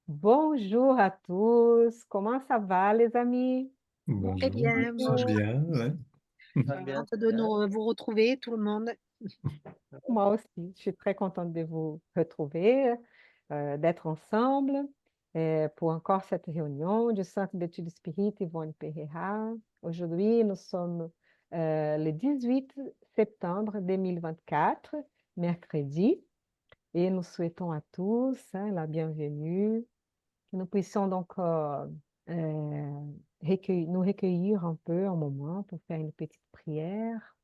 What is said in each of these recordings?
Bonjour à tous, comment ça va les amis? Très Bonjour, bien, très bonjour. bien, ouais. Hâte de vous retrouver, tout le monde. Moi aussi, je suis très contente de vous retrouver, d'être ensemble pour encore cette réunion du Centre d'études spirites Yvonne Pereira. Aujourd'hui, nous sommes le 18 septembre 2024, mercredi, et nous souhaitons à tous la bienvenue, que nous puissions donc nous recueillir un peu un moment pour faire une petite prière.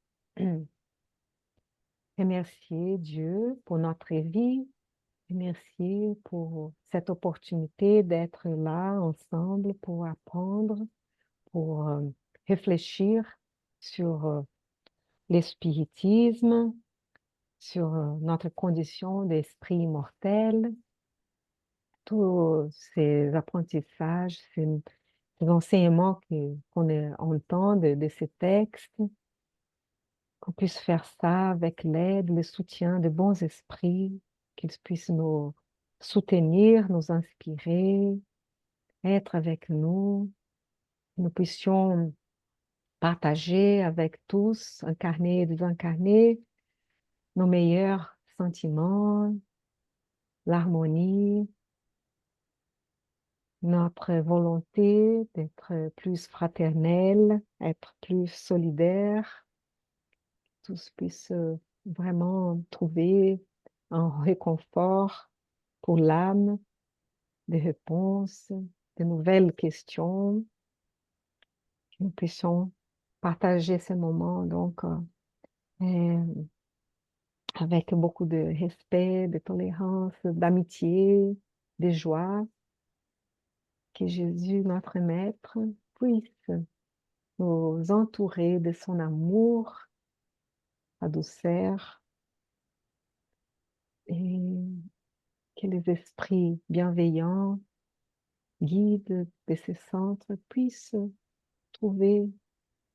Remercier Dieu pour notre vie, remercier pour cette opportunité d'être là ensemble pour apprendre, pour réfléchir sur le spiritisme, sur notre condition d'esprit immortel, tous ces apprentissages, ces enseignements qu'on entend de ces textes, qu'on puisse faire ça avec l'aide, le soutien de bons esprits, qu'ils puissent nous soutenir, nous inspirer, être avec nous, que nous puissions partager avec tous, incarnés et désincarnés, nos meilleurs sentiments, l'harmonie, notre volonté d'être plus fraternel, être plus solidaire, tous puissent vraiment trouver un réconfort pour l'âme, des réponses, de nouvelles questions, que nous puissions partager ces moments donc euh, avec beaucoup de respect, de tolérance, d'amitié, de joie, que Jésus, notre Maître, puisse nous entourer de son amour, sa douceur, et que les esprits bienveillants, guides de ces centres, puissent trouver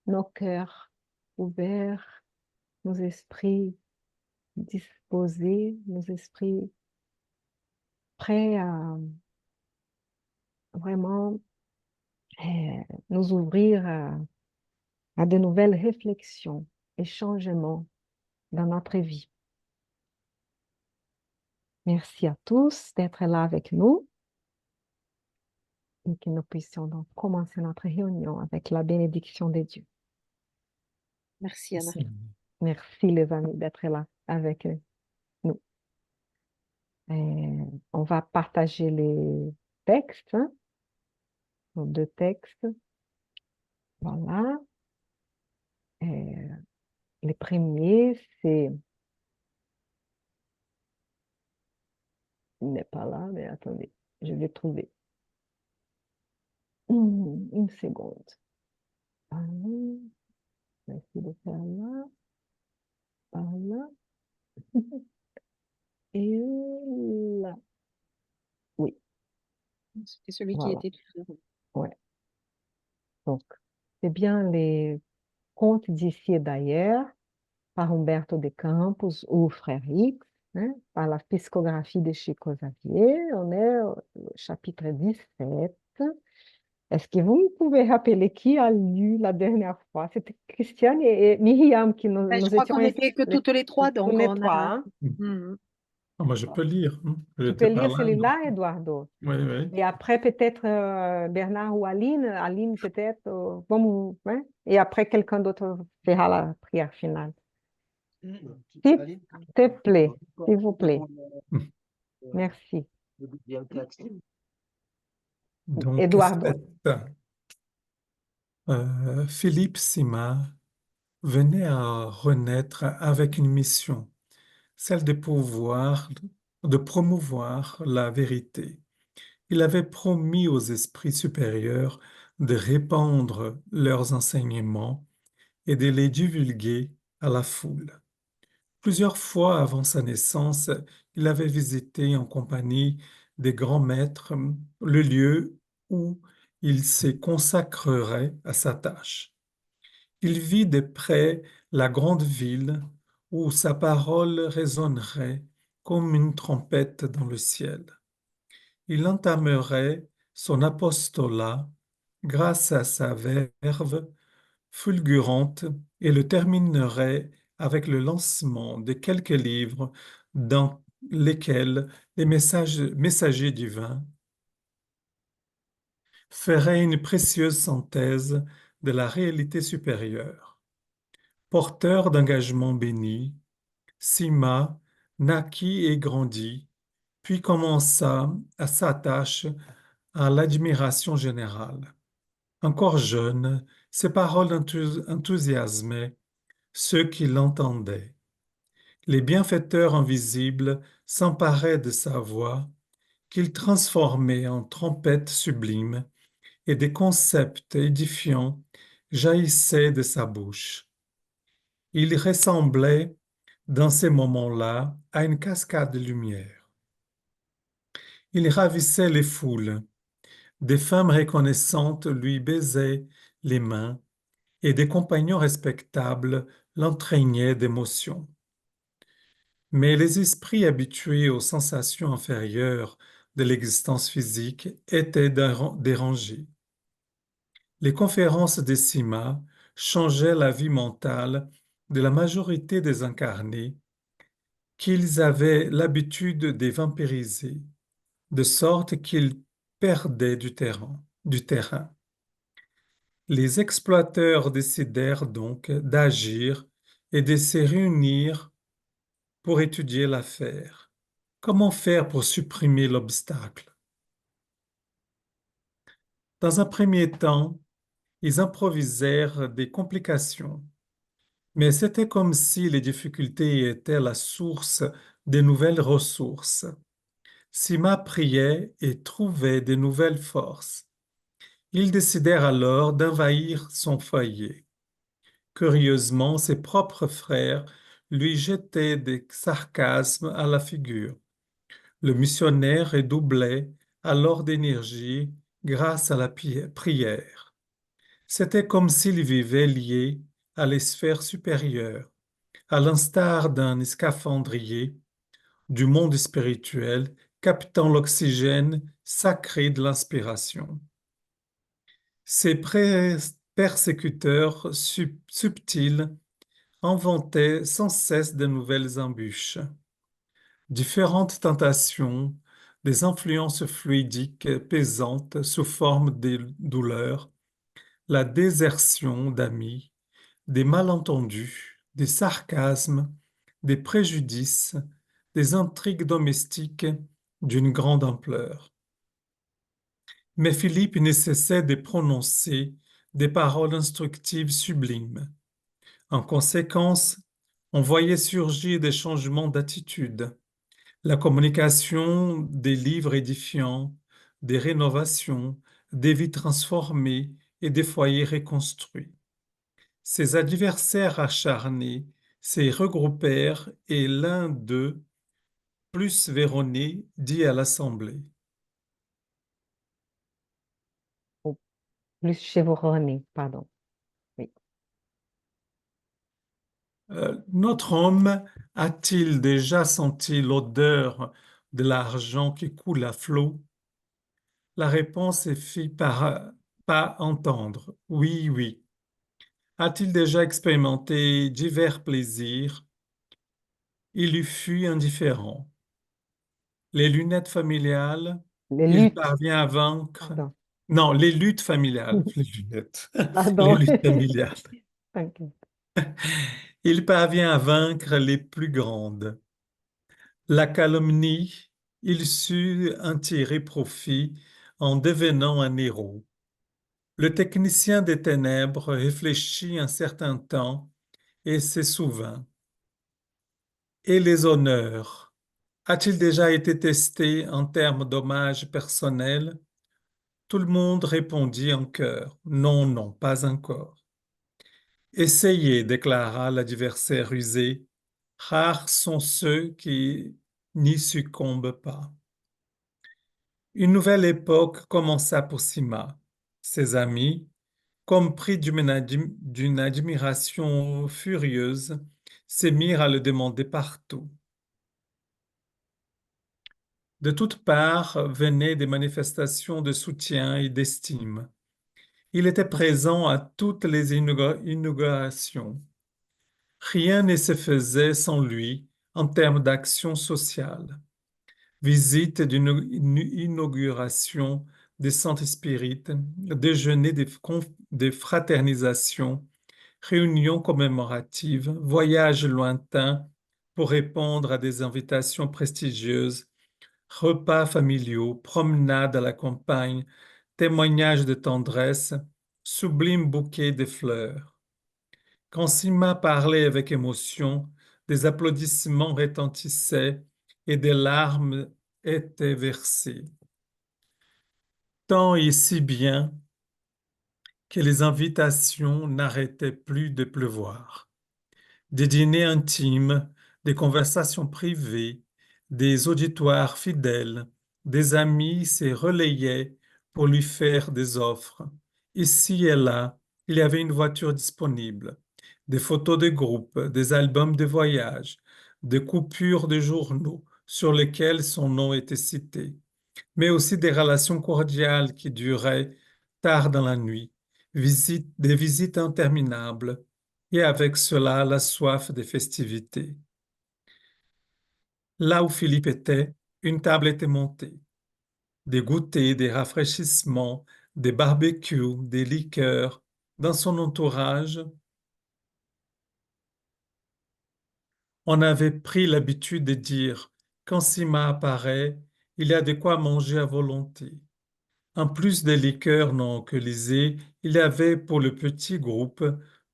nos cœurs ouverts, nos esprits disposés, nos esprits prêts à vraiment nous ouvrir à de nouvelles réflexions et changements dans notre vie. Merci à tous d'être là avec nous et que nous puissions donc commencer notre réunion avec la bénédiction de Dieu. Merci Anna. Merci les amis d'être là avec nous. On va partager les textes, nos deux textes. Voilà. Les premiers, c'est... Il n'est pas là, mais attendez, je vais trouver. Une seconde. Voilà. Merci de faire là. Voilà. Et là. Oui, C'était celui qui voilà. était tout à l'heure. Ouais. Donc, c'est bien les contes d'ici et d'ailleurs par Humberto de Campos ou Frère X, hein, par la psychographie de Chico Xavier. On est au chapitre 17. Est-ce que vous pouvez rappeler qui a lu la dernière fois? C'était Christiane et Myriam qui Je nous crois étions qu'on n'était que toutes les trois, tous donc les on trois. a. Hein? Mhm. Ah, moi, je peux lire, hein. Je Tu peux n'étais pas lire là, donc. celui-là, Eduardo. Oui, oui. Et après, peut-être Bernard ou Aline. Aline, peut-être. Bon, hein? Et après, quelqu'un d'autre fera la prière finale. S'il te plaît, s'il vous plaît. Merci. Donc, Eduardo. Philippe Sima venait à renaître avec une mission, celle de promouvoir la vérité. Il avait promis aux esprits supérieurs de répandre leurs enseignements et de les divulguer à la foule. Plusieurs fois avant sa naissance, il avait visité en compagnie des grands maîtres le lieu où il se consacrerait à sa tâche. Il vit de près la grande ville où sa parole résonnerait comme une trompette dans le ciel. Il entamerait son apostolat grâce à sa verve fulgurante et le terminerait avec le lancement de quelques livres dans lesquels les messagers divins feraient une précieuse synthèse de la réalité supérieure. Porteur d'engagements bénis, Sima naquit et grandit, puis commença à s'attacher à l'admiration générale. Encore jeune, ses paroles enthousiasmaient ceux qui l'entendaient. Les bienfaiteurs invisibles s'emparaient de sa voix, qu'il transformait en trompette sublime, et des concepts édifiants jaillissaient de sa bouche. Il ressemblait, dans ces moments-là, à une cascade de lumière. Il ravissait les foules. Des femmes reconnaissantes lui baisaient les mains et des compagnons respectables l'entraînaient d'émotion. Mais les esprits habitués aux sensations inférieures de l'existence physique étaient dérangés. Les conférences des Sima changeaient la vie mentale de la majorité des incarnés qu'ils avaient l'habitude de vampiriser, de sorte qu'ils perdaient du terrain. Les exploiteurs décidèrent donc d'agir et de se réunir pour étudier l'affaire. Comment faire pour supprimer l'obstacle? Dans un premier temps, ils improvisèrent des complications, mais c'était comme si les difficultés étaient la source de nouvelles ressources. Sima priait et trouvait de nouvelles forces. Ils décidèrent alors d'envahir son foyer. Curieusement, ses propres frères lui jetaient des sarcasmes à la figure. Le missionnaire redoublait alors d'énergie grâce à la prière. C'était comme s'il vivait lié à les sphères supérieures, à l'instar d'un scaphandrier du monde spirituel captant l'oxygène sacré de l'inspiration. Ces persécuteurs subtils inventaient sans cesse de nouvelles embûches. Différentes tentations, des influences fluidiques pesantes sous forme de douleurs, la désertion d'amis, des malentendus, des sarcasmes, des préjudices, des intrigues domestiques d'une grande ampleur. Mais Philippe ne cessait de prononcer des paroles instructives sublimes. En conséquence, on voyait surgir des changements d'attitude, la communication des livres édifiants, des rénovations, des vies transformées et des foyers reconstruits. Ses adversaires acharnés se regroupèrent et l'un d'eux, plus Véroné, dit à l'Assemblée. Ou plus chevronné, pardon. Oui. Notre homme a-t-il déjà senti l'odeur de l'argent qui coule à flot? La réponse est fit par pas entendre. Oui, oui. A-t-il déjà expérimenté divers plaisirs? Il lui fut indifférent. Les lunettes familiales, Les il luttes, parvient à vaincre. pardon. Non, les luttes familiales, les lunettes, les Pardon. luttes familiales. T'inquiète. Il parvient à vaincre les plus grandes. La calomnie, il sut en tirer profit en devenant un héros. Le technicien des ténèbres réfléchit un certain temps et se souvint. Et les honneurs, a-t-il déjà été testé en termes d'hommage personnel? Tout le monde répondit en chœur. Non, non, pas encore. Essayez, déclara l'adversaire rusé. Rares sont ceux qui n'y succombent pas. Une nouvelle époque commença pour Sima. Ses amis, comme pris d'une admiration furieuse, se mirent à le demander partout. De toutes parts venaient des manifestations de soutien et d'estime. Il était présent à toutes les inaugurations. Rien ne se faisait sans lui en termes d'action sociale. Visite d'une inauguration des Saint-Espirites, déjeuner des fraternisations, réunions commémoratives, voyages lointains pour répondre à des invitations prestigieuses, repas familiaux, promenades à la campagne, témoignages de tendresse, sublimes bouquets de fleurs. Quand Sima parlait avec émotion, des applaudissements retentissaient et des larmes étaient versées. Tant et si bien que les invitations n'arrêtaient plus de pleuvoir. Des dîners intimes, des conversations privées, des auditoires fidèles, des amis se relayaient pour lui faire des offres. Ici et là, il y avait une voiture disponible, des photos de groupe, des albums de voyage, des coupures de journaux sur lesquels son nom était cité, mais aussi des relations cordiales qui duraient tard dans la nuit, des visites interminables, et avec cela la soif des festivités. Là où Philippe était, une table était montée. Des goûters, des rafraîchissements, des barbecues, des liqueurs. Dans son entourage, on avait pris l'habitude de dire, quand Sima apparaît, il y a de quoi manger à volonté. En plus des liqueurs non alcoolisées, il y avait pour le petit groupe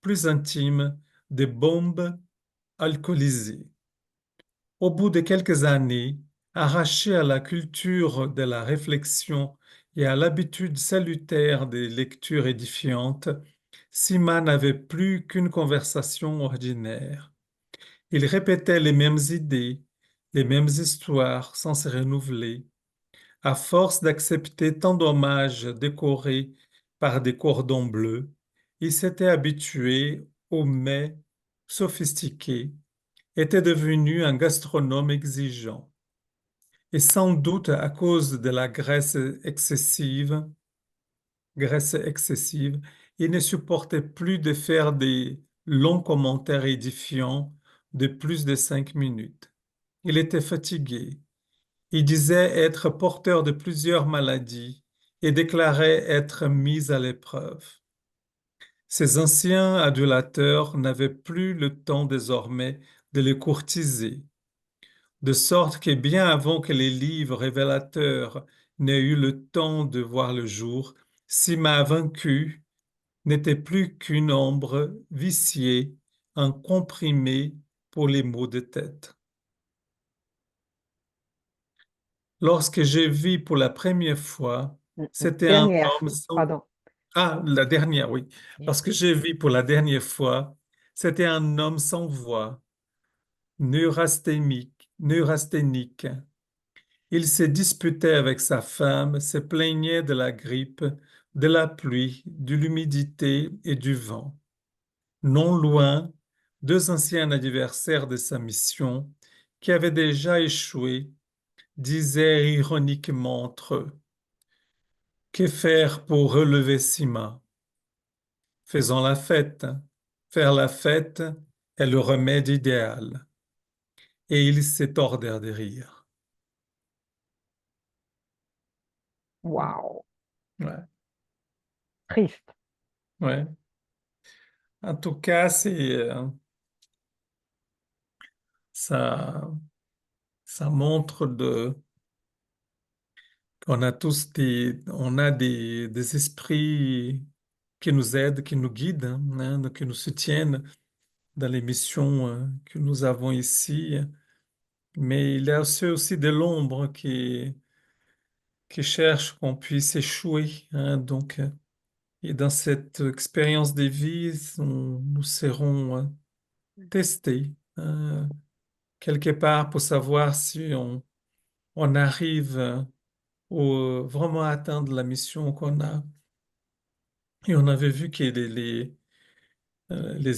plus intime des bombes alcoolisées. Au bout de quelques années, arraché à la culture de la réflexion et à l'habitude salutaire des lectures édifiantes, Sima n'avait plus qu'une conversation ordinaire. Il répétait les mêmes idées, les mêmes histoires sans se renouveler. À force d'accepter tant d'hommages décorés par des cordons bleus, il s'était habitué aux mets sophistiqués, était devenu un gastronome exigeant. Et sans doute à cause de la graisse excessive, il ne supportait plus de faire des longs commentaires édifiants de plus de 5 minutes. Il était fatigué. Il disait être porteur de plusieurs maladies et déclarait être mis à l'épreuve. Ces anciens adulateurs n'avaient plus le temps désormais de le courtiser, de sorte que bien avant que les livres révélateurs n'aient eu le temps de voir le jour, Sima vaincu n'était plus qu'une ombre viciée, un comprimé pour les maux de tête. Lorsque j'ai vu pour la première fois, c'était un Dernière, homme sans... pardon. Ah, la dernière, oui. Lorsque j'ai vu pour la dernière fois, c'était un homme sans voix, neurasthénique. Il se disputait avec sa femme, se plaignait de la grippe, de la pluie, de l'humidité et du vent. Non loin, deux anciens adversaires de sa mission, qui avaient déjà échoué, disaient ironiquement entre eux: que faire pour relever Sima? Faisons la fête. Faire la fête est le remède idéal. Et ils se tordèrent de rire. Waouh, Ouais, triste. ouais. En tout cas, ça, ça montre qu'on a tous des esprits qui nous aident, qui nous guident, qui nous soutiennent dans les missions que nous avons ici. Mais il y a aussi de l'ombre qui cherchent qu'on puisse échouer, Donc, et dans cette expérience de vie, nous serons testés quelque part pour savoir si on arrive vraiment à atteindre la mission qu'on a. Et on avait vu que les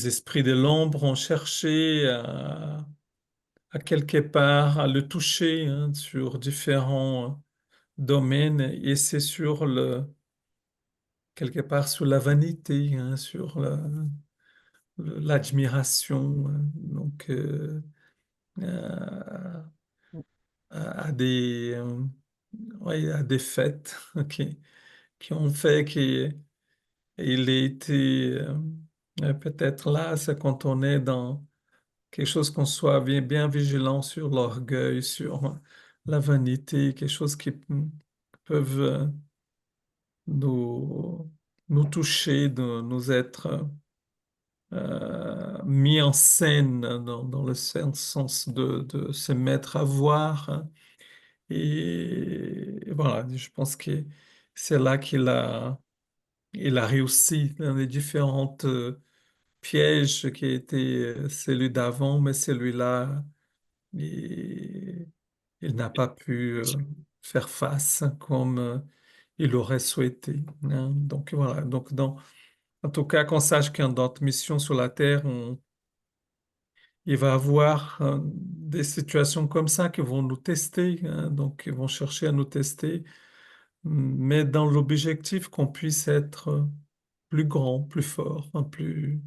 esprits de l'ombre ont cherché à quelque part à le toucher hein, sur différents domaines et c'est sur quelque part sur la vanité, hein, sur l'admiration, hein. Donc euh, à des, ouais, à des faits qui ont fait qu'il ait été peut-être là, c'est quand on est dans quelque chose qu'on soit bien vigilant sur l'orgueil, sur la vanité, quelque chose qui peuvent nous, nous toucher, nous être mis en scène dans le sens de se mettre à voir, hein. Et voilà, je pense que c'est là il a réussi dans les différentes pièges qui étaient celui d'avant, mais celui-là, il, il n'a pas pu faire face comme il aurait souhaité, hein. Donc voilà, donc en tout cas, qu'on sache qu'en notre mission sur la Terre, il va y avoir des situations comme ça qui vont nous tester, hein, donc ils vont chercher à nous tester, mais dans l'objectif qu'on puisse être plus grand, plus fort, hein, plus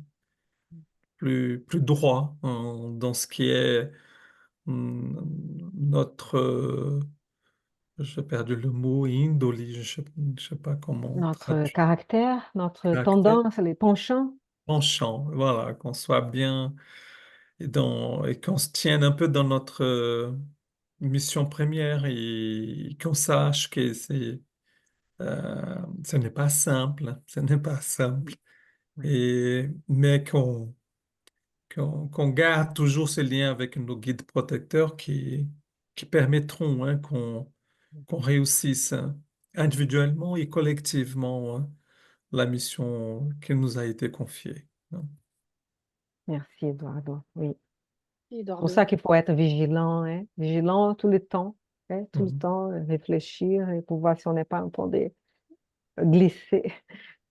droit hein, dans ce qui est notre, j'ai perdu le mot, indoli, je sais pas comment Notre traduire, caractère, notre caractère, tendance, les penchants. penchant, voilà, qu'on soit bien et qu'on se tienne un peu dans notre mission première et qu'on sache que ce n'est pas simple, ce n'est pas simple, Ouais. mais qu'on garde toujours ce lien avec nos guides protecteurs qui permettront hein, qu'on réussisse hein, individuellement et collectivement hein, la mission qui nous a été confiée, hein. Merci, Eduardo. Oui. C'est pour Eduardo. ça qu'il faut être vigilant, hein. Vigilant tout le temps, hein, tout le Mhm. temps, réfléchir et pour voir si on n'est pas en train de glisser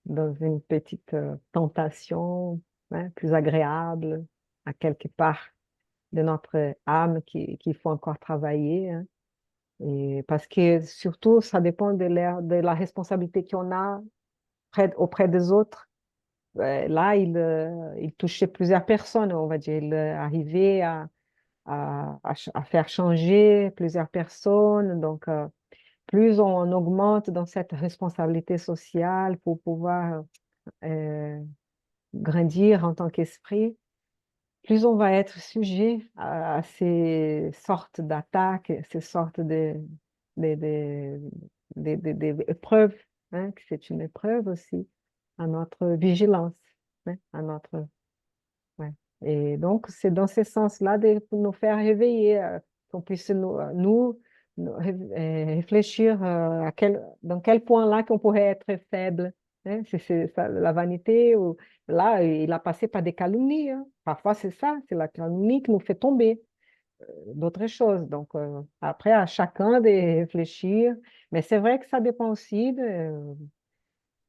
dans une petite tentation hein, plus agréable à quelque part de notre âme qu'il faut encore travailler, hein. Et parce que surtout, ça dépend de la responsabilité qu'on a auprès des autres. Là, il touchait plusieurs personnes, on va dire. Il arrivait à faire changer plusieurs personnes. Donc, plus on augmente dans cette responsabilité sociale pour pouvoir euh, grandir en tant qu'esprit, plus on va être sujet à ces sortes d'attaques, ces sortes de, de, épreuves, hein, que c'est une épreuve aussi à notre vigilance, hein, à notre, ouais. Et donc, c'est dans ce sens-là de pour nous faire réveiller, qu'on puisse réfléchir dans quel point-là qu'on pourrait être faible, hein. C'est ça, la vanité, ou, là, il a passé par des calomnies, hein. Parfois, c'est ça, c'est la calomnie qui nous fait tomber d'autres choses. Donc, après, à chacun de réfléchir. Mais c'est vrai que ça dépend aussi de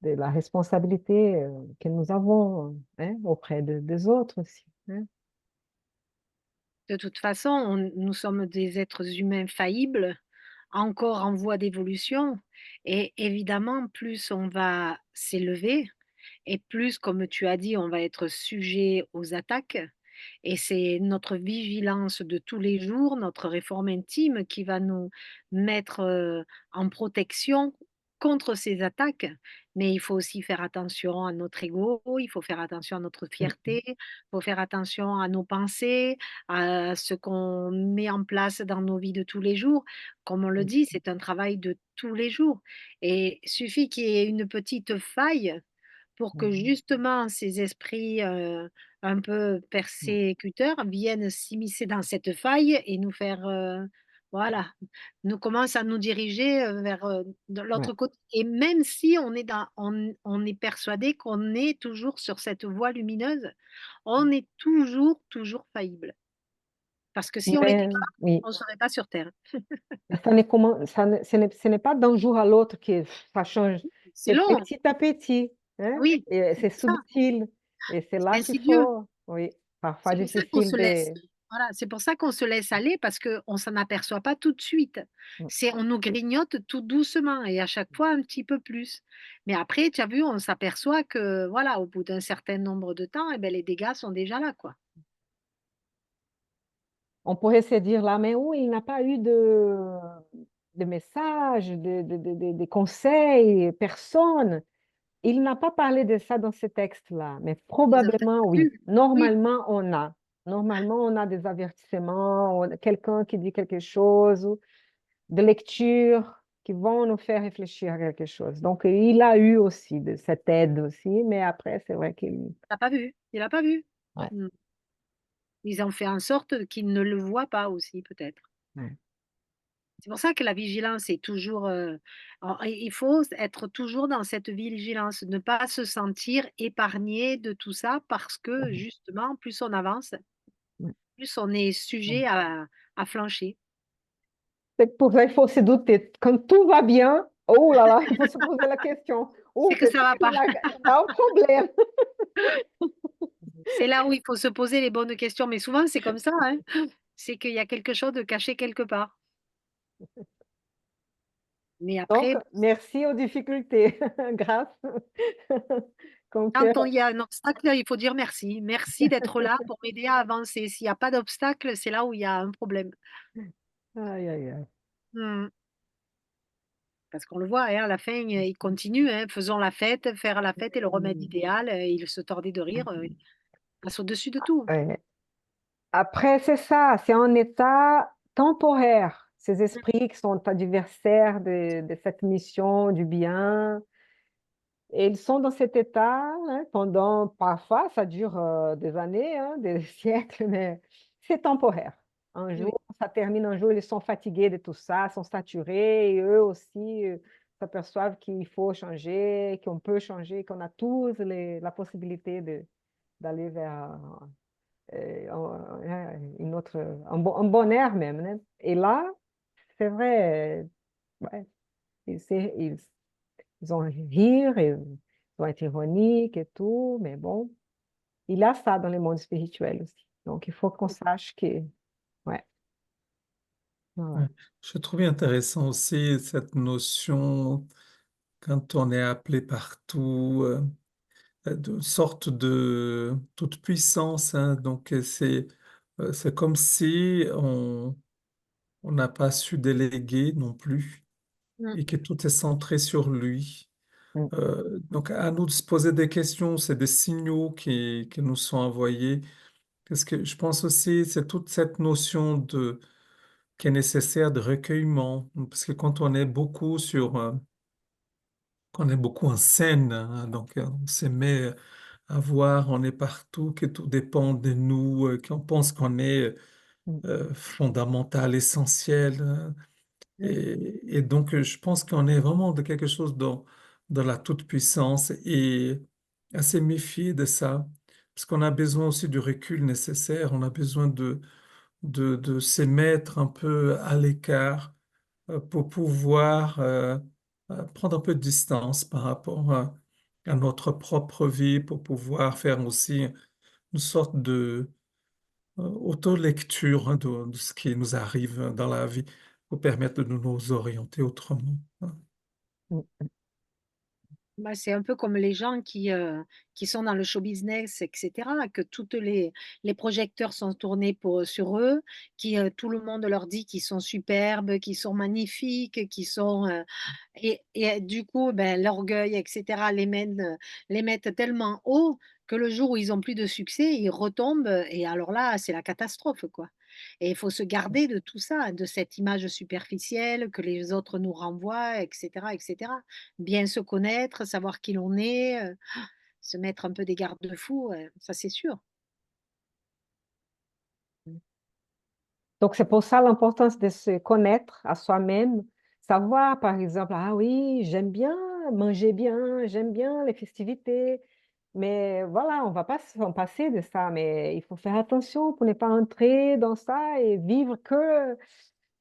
la responsabilité que nous avons hein, auprès des autres aussi, hein. De toute façon, nous sommes des êtres humains faillibles, encore en voie d'évolution. Et évidemment, plus on va s'élever, et plus, comme tu as dit, on va être sujet aux attaques. Et c'est notre vigilance de tous les jours, notre réforme intime qui va nous mettre en protection contre ces attaques. Mais il faut aussi faire attention à notre ego, il faut faire attention à notre fierté, il faut faire attention à nos pensées, à ce qu'on met en place dans nos vies de tous les jours. Comme on le dit, c'est un travail de tous les jours. Et il suffit qu'il y ait une petite faille pour que justement ces esprits un peu persécuteurs viennent s'immiscer dans cette faille et nous faire, voilà, nous commencent à nous diriger vers de Ouais. l'autre côté. Et même si on est persuadé qu'on est toujours sur cette voie lumineuse, on est toujours, toujours faillible. Parce que si on l'était Mais pas, oui, on ne serait pas sur Terre. ça n'est comment, ce n'est pas d'un jour à l'autre que ça change. C'est C'est long, petit à petit, hein, oui, et c'est c'est pour ça, subtil. Et c'est c'est là qu'il insidieux. faut, oui, parfois C'est pour ça qu'on difficile se laisse. Voilà, c'est pour ça qu'on se laisse aller parce qu'on s'en aperçoit pas tout de suite. Mm. On nous grignote tout doucement et à chaque fois un petit peu plus. Mais après, tu as vu, on s'aperçoit que voilà, au bout d'un certain nombre de temps, eh ben, les dégâts sont déjà là, quoi. On pourrait se dire là, mais oui, il n'a pas eu de messages, de conseils, personne. Il n'a pas parlé de ça dans ce texte-là, mais Ils ont peut-être probablement pas oui. vu. Oui, Normalement, on a. Normalement, on a des avertissements, quelqu'un qui dit quelque chose, ou de lecture qui vont nous faire réfléchir à quelque chose. Donc, il a eu aussi de cette aide aussi, mais après, c'est vrai qu'il... t'as pas vu. Il a pas vu. Ouais, Mm. Ils ont fait en sorte qu'il ne le voit pas aussi, peut-être. ouais. C'est pour ça que la vigilance est toujours, il faut être toujours dans cette vigilance, ne pas se sentir épargné de tout ça parce que Mhm. justement, plus on avance, Ouais. plus on est sujet à flancher. C'est pour ça qu'il faut se douter. Quand tout va bien, oh là là, il faut se poser la question. Oh, C'est que ça peut-être va pas. il y a un problème. C'est là où il faut se poser les bonnes questions, mais souvent c'est comme ça, hein. C'est qu'il y a quelque chose de caché quelque part. Mais Donc, après, merci aux difficultés. Grâce. quand Conquérir. il y a un obstacle, il faut dire merci. Merci d'être là pour m'aider à avancer. S'il y a pas d'obstacle, c'est là où il y a un problème. Aïe, aïe, aïe. Mmh. Parce qu'on le voit, hein, à la fin, il continue, hein, faisons la fête, faire la fête est le remède Mm. idéal, il se tordait de rire, il passe au-dessus de tout. Ouais. Après, c'est ça, c'est un état temporaire. Ces Mmh, esprits qui sont adversaires de cette mission du bien, et ils sont dans cet état hein, pendant, parfois, ça dure des années, hein, des siècles, mais c'est temporaire. Un oui. jour, ça termine un jour, ils sont fatigués de tout ça, sont saturés, et eux aussi s'aperçoivent qu'il faut changer, qu'on peut changer, qu'on a tous la possibilité d'aller vers une autre, un bon air même. Né? Et là, c'est vrai, ouais, ils ont rire, ils vont être ironiques et tout, mais bon, il y a ça dans le monde spirituel aussi. Donc, il faut qu'on sache que, ouais, voilà. Ouais. Je trouvais intéressant aussi cette notion, quand on est appelé partout, de sorte de toute puissance, hein. Donc, c'est comme si on n'a pas su déléguer non plus Mmh, et que tout est centré sur lui. Mm, Donc, à nous de se poser des questions, c'est des signaux qui nous sont envoyés. Parce que je pense aussi, c'est toute cette notion qui est nécessaire de recueillement. Parce que quand on est beaucoup qu'on est beaucoup en scène, hein, donc on se met à voir, on est partout, que tout dépend de nous, qu'on pense qu'on est mm, fondamental, essentiel, hein. mm, Et donc, je pense qu'on est vraiment de quelque chose dans la toute-puissance et à se méfier de ça, parce qu'on a besoin aussi du recul nécessaire, on a besoin de se mettre un peu à l'écart pour pouvoir prendre un peu de distance par rapport à notre propre vie, pour pouvoir faire aussi une sorte de auto-lecture hein, de ce qui nous arrive dans la vie pour permettre de nous orienter autrement, hein. mm, bah, c'est un peu comme les gens qui sont dans le show business et cetera, que toutes les projecteurs sont tournés sur eux, tout le monde leur dit qu'ils sont superbes, qu'ils sont magnifiques, qu'ils sont, et du coup, ben, l'orgueil et cetera les mettent tellement haut que le jour où ils ont plus de succès, ils retombent, et alors là, c'est la catastrophe, quoi. Et il faut se garder de tout ça, de cette image superficielle que les autres nous renvoient et cetera et cetera. Bien se connaître, savoir qui l'on est, se mettre un peu des garde-fous, ça c'est sûr. mm. Donc, c'est pour ça l'importance de se connaître à soi-même, savoir, par exemple, ah oui, j'aime bien manger bien, j'aime bien les festivités, mais voilà, on va pas s'en passer de ça, mais il faut faire attention pour ne pas entrer dans ça et vivre que,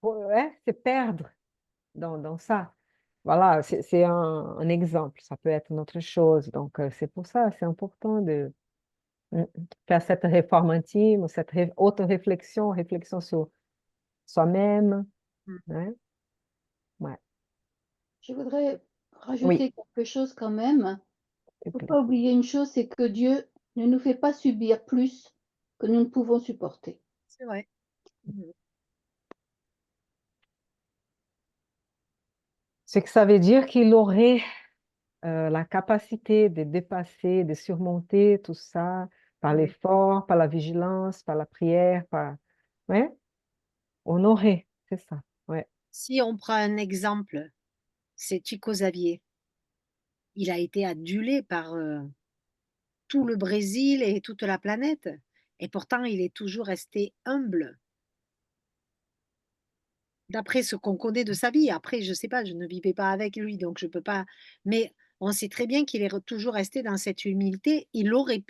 ouais, se perdre dans ça. Voilà, c'est un exemple, ça peut être une autre chose. Donc, c'est pour ça, c'est important Faire cette réforme intime, ou cette auto-réflexion, réflexion sur soi-même. Mm. Hein. Ouais, Je voudrais oui, rajouter quelque chose quand même. s'il Il te ne faut plaît. pas oublier une chose, c'est que Dieu ne nous fait pas subir plus que nous ne pouvons supporter. C'est vrai. Mm. Ce que ça veut dire qu'il aurait la capacité de dépasser, de surmonter tout ça par Oui. l'effort, par la vigilance, par la prière, par... Ouais, on aurait, c'est ça. Ouais. Si on prend un exemple, c'est Chico Xavier. Il a été adulé par tout le Brésil et toute la planète. Et pourtant, il est toujours resté humble, d'après ce qu'on connaît de sa vie. Après, je ne sais pas, je ne vivais pas avec lui, donc je ne peux pas. Mais on sait très bien qu'il est toujours resté dans cette humilité. Il aurait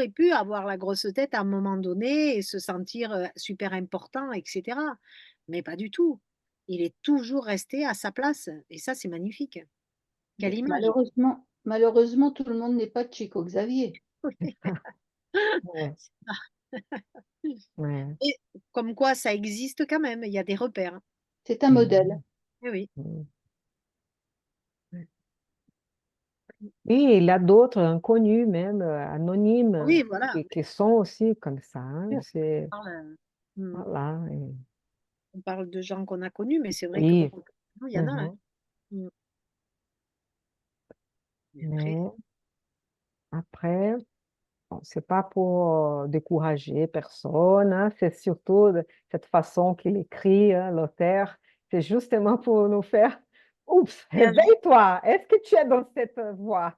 pu avoir la grosse tête à un moment donné et se sentir super important, etc. Mais pas du tout. Il est toujours resté à sa place. Et ça, c'est magnifique. Quelle Mais image. malheureusement, tout le monde n'est pas Chico Xavier. Ouais, ouais. Et comme quoi, ça existe quand même. Il y a des repères. C'est un modèle. Eh oui. Mm. Et il y a d'autres inconnus, même anonymes, Oui, voilà. qui sont aussi comme ça. Hein. Oui, C'est, on parle, hmm, voilà. on parle de gens qu'on a connus, mais c'est vrai que bon, Oui. il y en a. Hein. Mhm. Hmm. Mais après, Mais après, bon, c'est pas pour décourager personne, hein. C'est surtout de cette façon qu'il écrit, hein, l'auteur. C'est justement pour nous faire, oups, réagir, réveille-toi. Est-ce que tu es dans cette voie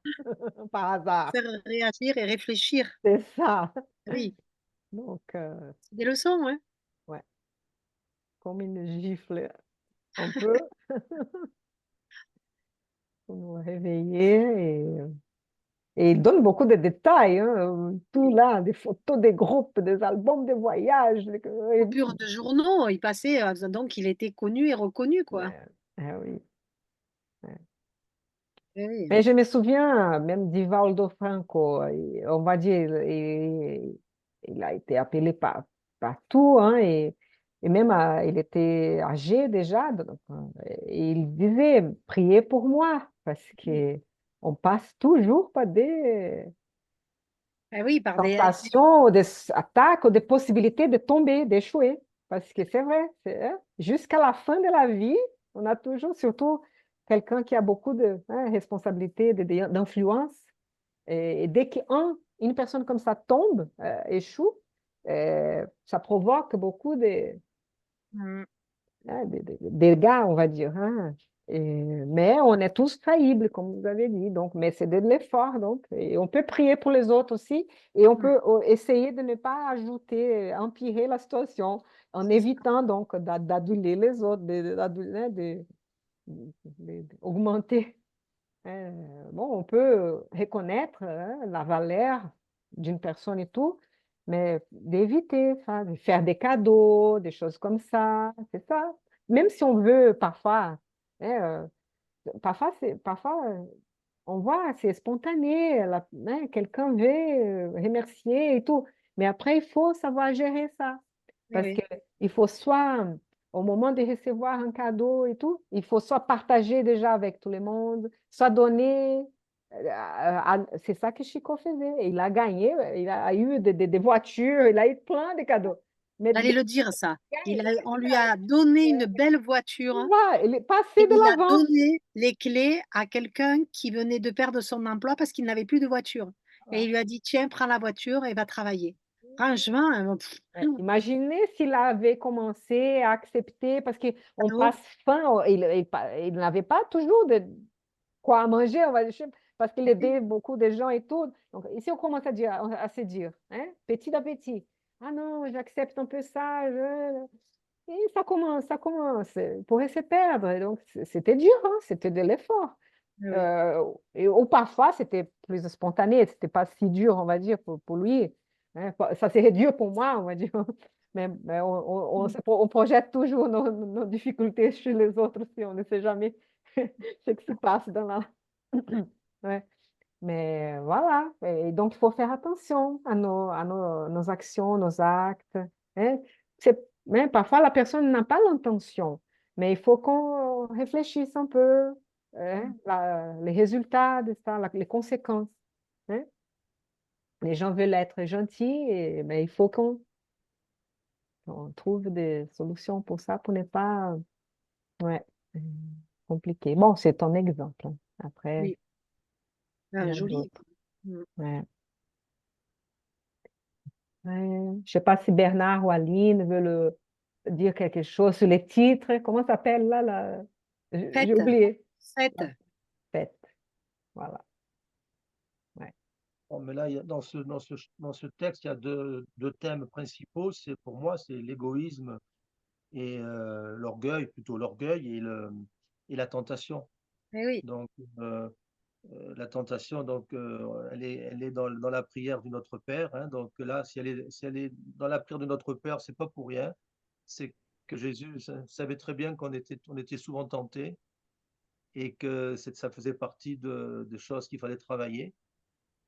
par hasard? faire réagir et réfléchir. C'est ça. Oui, Donc, c'est des leçons, hein. ouais, comme une gifle un peu pour nous réveiller. Et il donne beaucoup de détails, hein, tout Oui. là, des photos des groupes, des albums de voyage. Coupure de journaux, il passait, donc il était connu et reconnu, quoi. Ah oui. Ouais. Eh oui. Mais je me souviens même d'Ivaldo Franco, on va dire, il a été appelé partout, hein, et même il était âgé déjà, donc, et il disait, priez pour moi, parce que on passe toujours par des Eh oui, par des- tentations, ou des attaques, ou des possibilités de tomber, d'échouer, parce que c'est vrai, hein, jusqu'à la fin de la vie, on a toujours, surtout quelqu'un qui a beaucoup de hein, responsabilités, d'influence. Et dès qu'une personne comme ça tombe, échoue, ça provoque beaucoup Hmm. de dégâts, on va dire. Hein. Mais on est tous faillibles, comme vous avez dit. Donc, mais c'est de l'effort. Donc, et on peut prier pour les autres aussi. Et on Hmm. peut essayer de ne pas ajouter, empirer la situation en C'est ça. évitant donc d'aduler les autres, d'augmenter. Bon, on peut reconnaître hein, la valeur d'une personne et tout, mais d'éviter ça, de faire des cadeaux, des choses comme ça, c'est ça. Même si on veut parfois, hein, parfois on voit, c'est spontané, hein, quelqu'un veut remercier et tout, mais après, il faut savoir gérer ça. Eh Parce oui. qu'il faut soit, au moment de recevoir un cadeau et tout, il faut soit partager déjà avec tout le monde, soit donner. C'est ça que Chico faisait. Il a gagné, il a eu des voitures, il a eu plein de cadeaux. Mais J'allais le dire, ça. On lui a donné une belle voiture il est et passé de il a l'avant. donné les clés à quelqu'un qui venait de perdre son emploi parce qu'il n'avait plus de voiture. Et il lui a dit, tiens, prends la voiture et va travailler. Franchement, Imaginez s'il avait commencé à accepter, parce qu'on cadeau. passe faim, il n'avait pas toujours de quoi manger, on va dire, parce qu'il aidait beaucoup de gens et tout. Donc, ici, on commence à se dire, hein, petit à petit, ah non, j'accepte un peu ça, et ça commence, il pourrait se perdre. Et donc, c'était dur, hein, c'était de l'effort. Oui. Ou parfois, c'était plus spontané, c'était pas si dur, on va dire, pour lui. Hein. Ça serait dur pour moi, on va dire. Mais on projette toujours nos difficultés chez les autres aussi, on ne sait jamais ce qui se passe dans la... Ouais. Mais voilà, et donc il faut faire attention à nos actions, nos actes. Hein. Mais parfois, la personne n'a pas l'intention, mais il faut qu'on réfléchisse un peu, hein, les résultats de ça, les conséquences. Hein. Les gens veulent être gentils, mais il faut qu'on trouve des solutions pour ça, pour ne pas, ouais, euh, compliquer. Bon, c'est un exemple. Hein. Après, Oui, il y a joli. d'autres. Mm. Ouais. Ouais. Je ne sais pas si Bernard ou Aline veulent dire quelque chose sur les titres. Comment ça s'appelle là, j'ai Faites, oublié. faites. Ah, fête. Voilà. Ouais. Bon, mais là, dans ce texte, il y a deux thèmes principaux. Pour moi, c'est l'égoïsme et l'orgueil, plutôt l'orgueil et la tentation. Eh oui, Donc, la tentation, donc, elle est dans la prière du Notre Père. Hein. Donc là, si elle est dans la prière de Notre Père, c'est pas pour rien. C'est que Jésus savait très bien on était souvent tenté et que ça faisait partie des choses qu'il fallait travailler.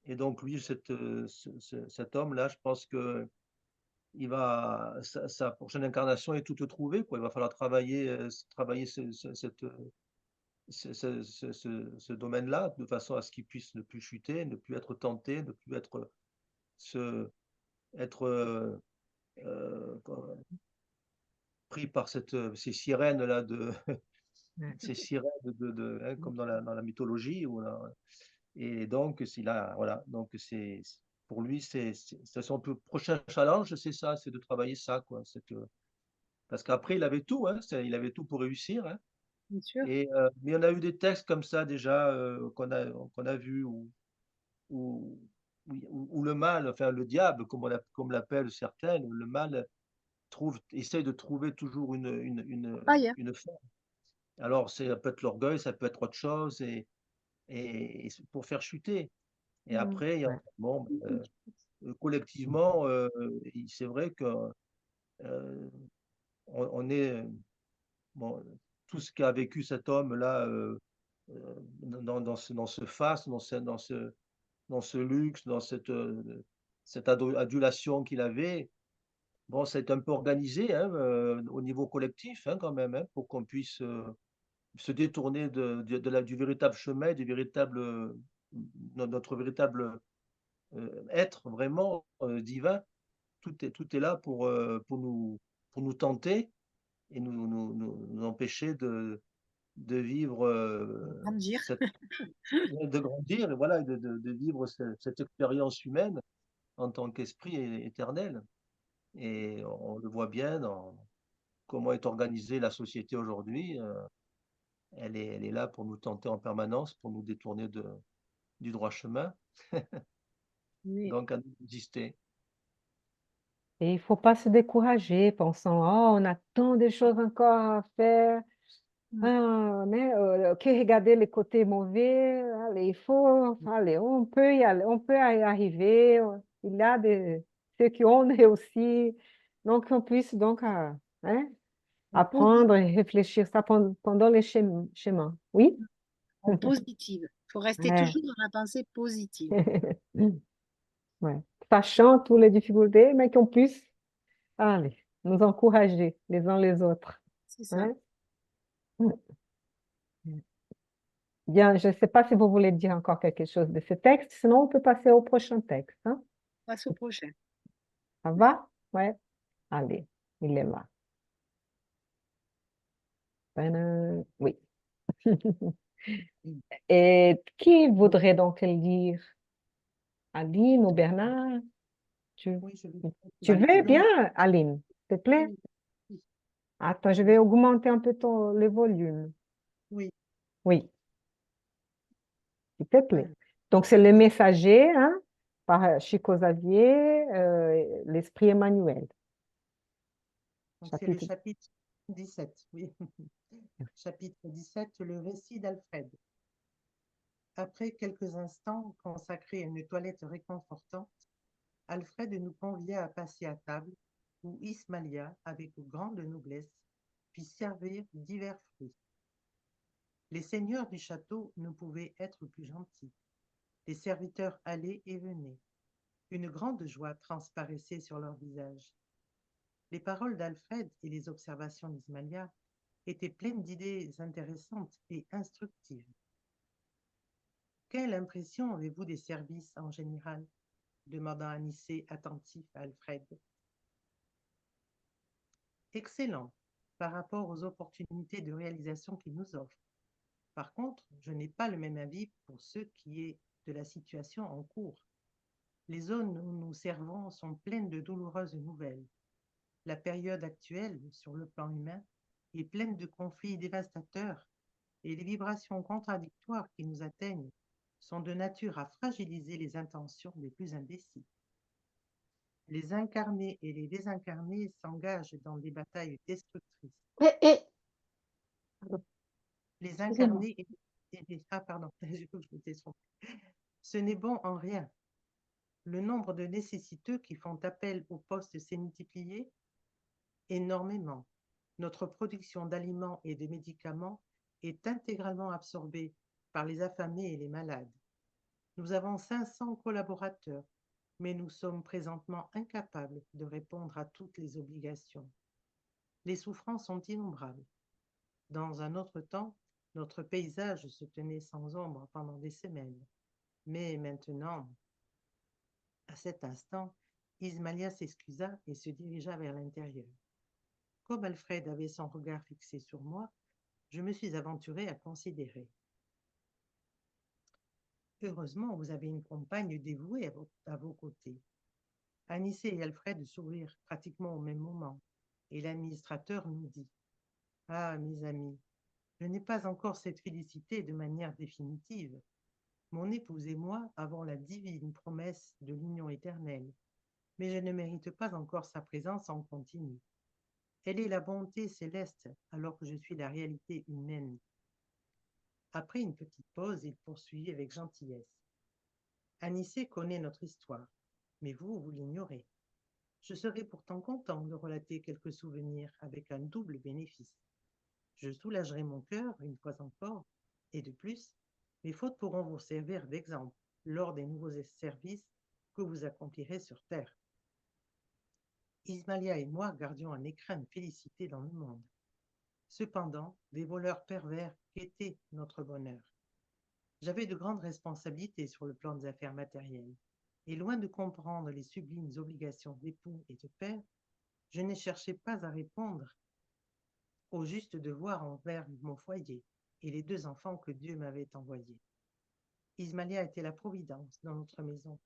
Et donc lui, cet homme-là, je pense que sa prochaine incarnation est toute trouvée, quoi. Il va falloir travailler ce domaine-là de façon à ce qu'il puisse ne plus chuter, ne plus être tenté, ne plus être pris par ces sirènes-là Ouais. ces sirènes hein, comme dans la mythologie. Et donc, voilà, donc pour lui, c'est son prochain challenge, c'est ça, c'est de travailler ça, quoi. Parce qu'après, il avait tout, hein, il avait tout pour réussir. Hein. bien sûr. Mais on a eu des textes comme ça déjà qu'on a vus où, où le mal, enfin le diable, comme l'appellent certains, le mal essaye de trouver toujours Aïe. une fin. Alors, ça peut être l'orgueil, ça peut être autre chose, et c'est pour faire chuter. Et Mm. après, Ouais. bon, collectivement, c'est vrai que on est bon, tout ce qu'a vécu cet homme-là dans ce faste, dans ce luxe, dans cette adulation qu'il avait. Bon, c'est un peu organisé hein, au niveau collectif hein, quand même, hein, pour qu'on puisse se détourner du véritable chemin, notre véritable être vraiment divin. Tout est là pour nous tenter et nous empêcher de vivre Grandir. de grandir et voilà, de vivre cette expérience humaine en tant qu'esprit éternel. Et on le voit bien dans comment est organisée la société aujourd'hui. Elle est là pour nous tenter en permanence, pour nous détourner du droit chemin, Oui. donc à nous résister. Et il ne faut pas se décourager, pensant, oh, on a tant de choses encore à faire. Mm. Ah, mais que regarder les côtés mauvais. Allez, allez, on peut y aller, on peut y arriver. Il y a ceux qui ont réussi. Donc, on puisse donc hein, En positif. apprendre et réfléchir ça pendant les chemins. Oui? En positive. Il faut rester Ouais. toujours dans la pensée positive. Ouais. Sachant toutes les difficultés, mais qu'on puisse, allez, nous encourager les uns les autres. C'est ça. Hein? Bien, je ne sais pas si vous voulez dire encore quelque chose de ce texte, sinon on peut passer au prochain texte. Hein? Passe au prochain. Ça va? Ouais. Allez, il est là. Oui. Et qui voudrait donc le lire? Aline ou Bernard? Tu, Oui, je vais. tu veux Allez. bien, Aline, s'il te plaît? Oui, Attends, je vais augmenter un peu le volume. oui. Oui, s'il te plaît. Alors, Donc, c'est le messager, hein, par Chico Xavier, l'Esprit Emmanuel. donc c'est le Chapitre. chapitre 17, oui. Chapitre 17, le récit d'Alfred. Après quelques instants consacrés à une toilette réconfortante, Alfred nous convia à passer à table, où Ismalia, avec grande noblesse, fit servir divers fruits. Les seigneurs du château ne pouvaient être plus gentils. Les serviteurs allaient et venaient. Une grande joie transparaissait sur leurs visages. Les paroles d'Alfred et les observations d'Ismaïlia étaient pleines d'idées intéressantes et instructives. Quelle impression avez-vous des services en général? Demanda Anicet attentif à Alfred. Excellent par rapport aux opportunités de réalisation qu'ils nous offrent. Par contre, je n'ai pas le même avis pour ce qui est de la situation en cours. Les zones où nous servons sont pleines de douloureuses nouvelles. La période actuelle, sur le plan humain, est pleine de conflits dévastateurs et les vibrations contradictoires qui nous atteignent sont de nature à fragiliser les intentions les plus imbéciles. Les incarnés et les désincarnés s'engagent dans des batailles destructrices. Pardon, Les excusez-moi. incarnés et les... Ah, pardon, je m'étais trompée. Ce n'est bon en rien. Le nombre de nécessiteux qui font appel au poste s'est multiplié énormément. Notre production d'aliments et de médicaments est intégralement absorbée par les affamés et les malades. Nous avons 500 collaborateurs, mais nous sommes présentement incapables de répondre à toutes les obligations. Les souffrances sont innombrables. Dans un autre temps, notre paysage se tenait sans ombre pendant des semaines. Mais maintenant, à cet instant, Ismaïlia s'excusa et se dirigea vers l'intérieur. Comme Alfred avait son regard fixé sur moi, je me suis aventuré à considérer. Heureusement, vous avez une compagne dévouée à vos côtés. Anicet et Alfred sourirent pratiquement au même moment, et l'administrateur nous dit: Ah, mes amis, je n'ai pas encore cette félicité de manière définitive. Mon épouse et moi avons la divine promesse de l'union éternelle, mais je ne mérite pas encore sa présence en continu. Elle est la bonté céleste, alors que je suis la réalité humaine. Après une petite pause, il poursuivit avec gentillesse. Anicet connaît notre histoire, mais vous l'ignorez. Je serais pourtant content de relater quelques souvenirs avec un double bénéfice. Je soulagerai mon cœur, une fois encore, et de plus, mes fautes pourront vous servir d'exemple lors des nouveaux services que vous accomplirez sur Terre. Ismaïlia et moi gardions un écrin de félicité dans le monde. Cependant, des voleurs pervers guettaient notre bonheur. J'avais de grandes responsabilités sur le plan des affaires matérielles, et loin de comprendre les sublimes obligations d'époux et de père, je ne cherchais pas à répondre au juste devoir envers mon foyer et les 2 enfants que Dieu m'avait envoyés. Ismaïlia était la providence dans notre maison.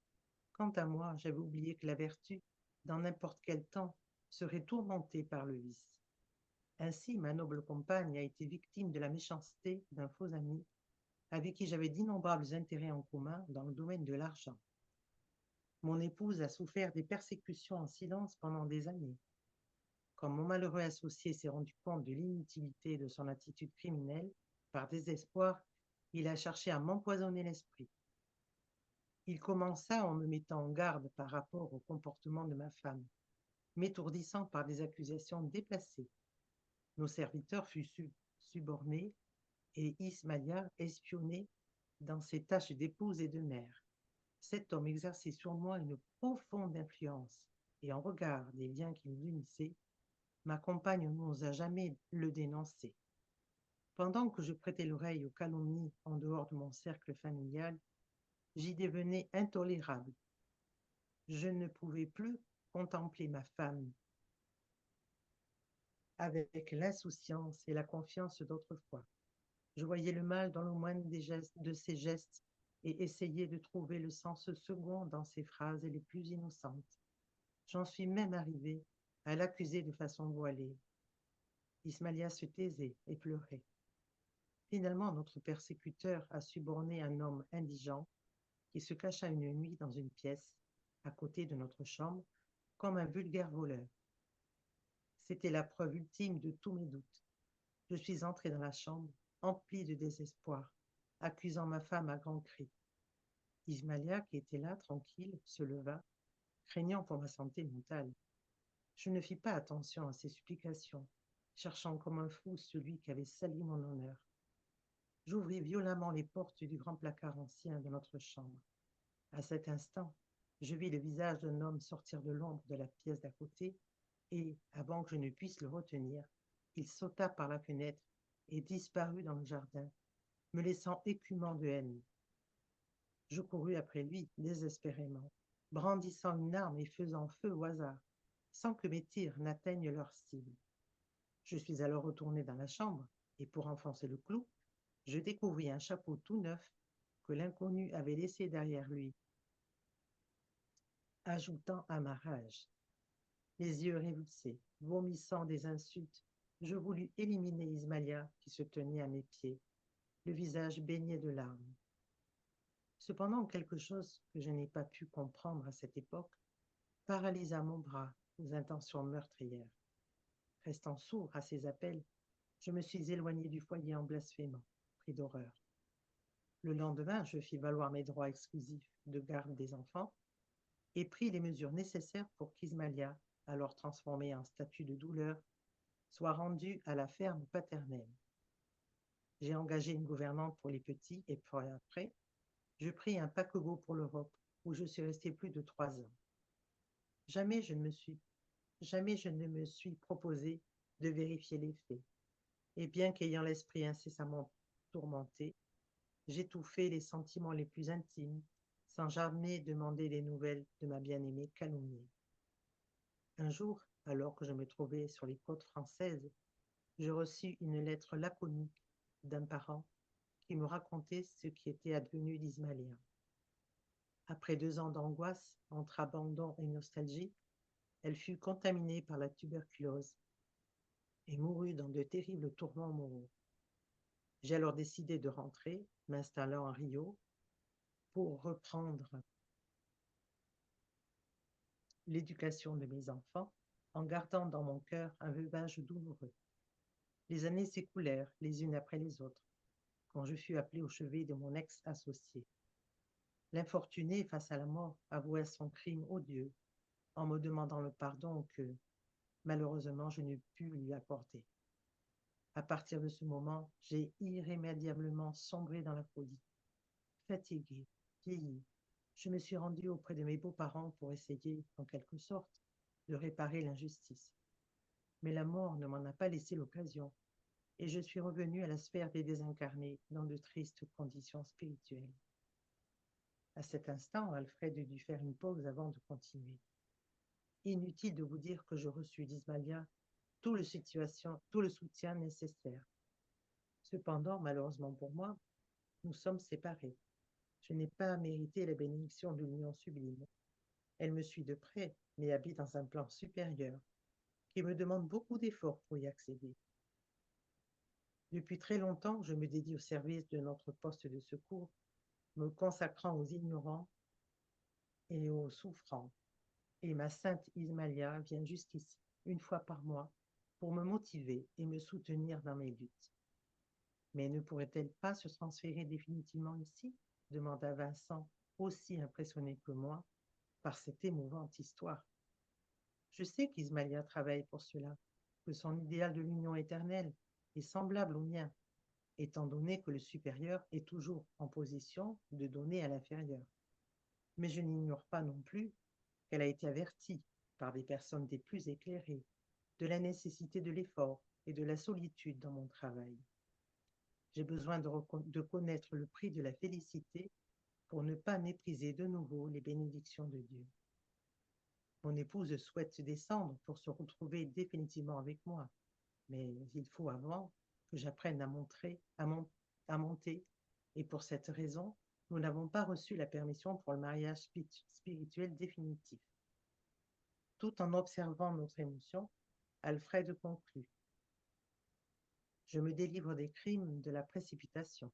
Quant à moi, j'avais oublié que la vertu, dans n'importe quel temps, serait tourmentée par le vice. Ainsi, ma noble compagne a été victime de la méchanceté d'un faux ami avec qui j'avais d'innombrables intérêts en commun dans le domaine de l'argent. Mon épouse a souffert des persécutions en silence pendant des années. Quand mon malheureux associé s'est rendu compte de l'inutilité de son attitude criminelle, par désespoir, il a cherché à m'empoisonner l'esprit. Il commença en me mettant en garde par rapport au comportement de ma femme, m'étourdissant par des accusations déplacées. Nos serviteurs furent subornés et Ismaïlia espionnée dans ses tâches d'épouse et de mère. Cet homme exerçait sur moi une profonde influence, et en regard des liens qui nous unissaient, ma compagne n'osa jamais le dénoncer. Pendant que je prêtais l'oreille aux calomnies en dehors de mon cercle familial, j'y devenais intolérable. Je ne pouvais plus contempler ma femme avec l'insouciance et la confiance d'autrefois. Je voyais le mal dans le moindre de ses gestes et essayais de trouver le sens second dans ses phrases les plus innocentes. J'en suis même arrivée à l'accuser de façon voilée. Ismaïlia se taisait et pleurait. Finalement, notre persécuteur a suborné un homme indigent qui se cacha une nuit dans une pièce, à côté de notre chambre, comme un vulgaire voleur. C'était la preuve ultime de tous mes doutes. Je suis entrée dans la chambre, emplie de désespoir, accusant ma femme à grands cris. Ismaïlia, qui était là, tranquille, se leva, craignant pour ma santé mentale. Je ne fis pas attention à ses supplications, cherchant comme un fou celui qui avait sali mon honneur. J'ouvris violemment les portes du grand placard ancien de notre chambre. À cet instant, je vis le visage d'un homme sortir de l'ombre de la pièce d'à côté et, avant que je ne puisse le retenir, il sauta par la fenêtre et disparut dans le jardin, me laissant écumant de haine. Je courus après lui désespérément, brandissant une arme et faisant feu au hasard, sans que mes tirs n'atteignent leur cible. Je suis alors retourné dans la chambre et pour enfoncer le clou, je découvris un chapeau tout neuf que l'inconnu avait laissé derrière lui, ajoutant à ma rage. Les yeux révulsés, vomissant des insultes, je voulus éliminer Ismaïla qui se tenait à mes pieds, le visage baigné de larmes. Cependant, quelque chose que je n'ai pas pu comprendre à cette époque paralysa mon bras aux intentions meurtrières. Restant sourd à ses appels, je me suis éloigné du foyer en blasphémant, pris d'horreur. Le lendemain, je fis valoir mes droits exclusifs de garde des enfants et pris les mesures nécessaires pour qu'Ismaïla, alors transformée en statue de douleur, soit rendue à la ferme paternelle. J'ai engagé une gouvernante pour les petits et après, je pris un paquebot pour l'Europe où je suis resté plus de 3 ans. Jamais je ne me suis proposé de vérifier les faits. Et bien qu'ayant l'esprit incessamment tourmenté, j'étouffais les sentiments les plus intimes, sans jamais demander des nouvelles de ma bien-aimée calomniée. Un jour, alors que je me trouvais sur les côtes françaises, je reçus une lettre laconique d'un parent qui me racontait ce qui était advenu d'Ismaïla. Après 2 ans d'angoisse, entre abandon et nostalgie, elle fut contaminée par la tuberculose et mourut dans de terribles tourments moraux. J'ai alors décidé de rentrer, m'installant à Rio, pour reprendre l'éducation de mes enfants, en gardant dans mon cœur un veuvage douloureux. Les années s'écoulèrent les unes après les autres, quand je fus appelé au chevet de mon ex-associé. L'infortuné, face à la mort, avouait son crime odieux, en me demandant le pardon que, malheureusement, je n'ai pu lui accorder. À partir de ce moment, j'ai irrémédiablement sombré dans la folie. Fatigué, vieilli, je me suis rendu auprès de mes beaux-parents pour essayer, en quelque sorte, de réparer l'injustice. Mais la mort ne m'en a pas laissé l'occasion, et je suis revenu à la sphère des désincarnés dans de tristes conditions spirituelles. À cet instant, Alfred dut faire une pause avant de continuer. Inutile de vous dire que je reçus d'Ismaïla tout le soutien nécessaire. Cependant, malheureusement pour moi, nous sommes séparés. Je n'ai pas mérité la bénédiction de l'union sublime. Elle me suit de près, mais habite dans un plan supérieur, qui me demande beaucoup d'efforts pour y accéder. Depuis très longtemps, je me dédie au service de notre poste de secours, me consacrant aux ignorants et aux souffrants. Et ma sainte Ismaïla vient jusqu'ici, une fois par mois, pour me motiver et me soutenir dans mes luttes. Mais ne pourrait-elle pas se transférer définitivement ici? Demanda Vincent, aussi impressionné que moi par cette émouvante histoire. Je sais qu'Ismaïla travaille pour cela, que son idéal de l'union éternelle est semblable au mien, étant donné que le supérieur est toujours en position de donner à l'inférieur. Mais je n'ignore pas non plus qu'elle a été avertie par des personnes des plus éclairées de la nécessité de l'effort et de la solitude dans mon travail. J'ai besoin de connaître le prix de la félicité pour ne pas mépriser de nouveau les bénédictions de Dieu. Mon épouse souhaite descendre pour se retrouver définitivement avec moi, mais il faut avant que j'apprenne à monter, et pour cette raison, nous n'avons pas reçu la permission pour le mariage spirituel définitif. Tout en observant notre émotion, Alfred conclut. Je me délivre des crimes de la précipitation.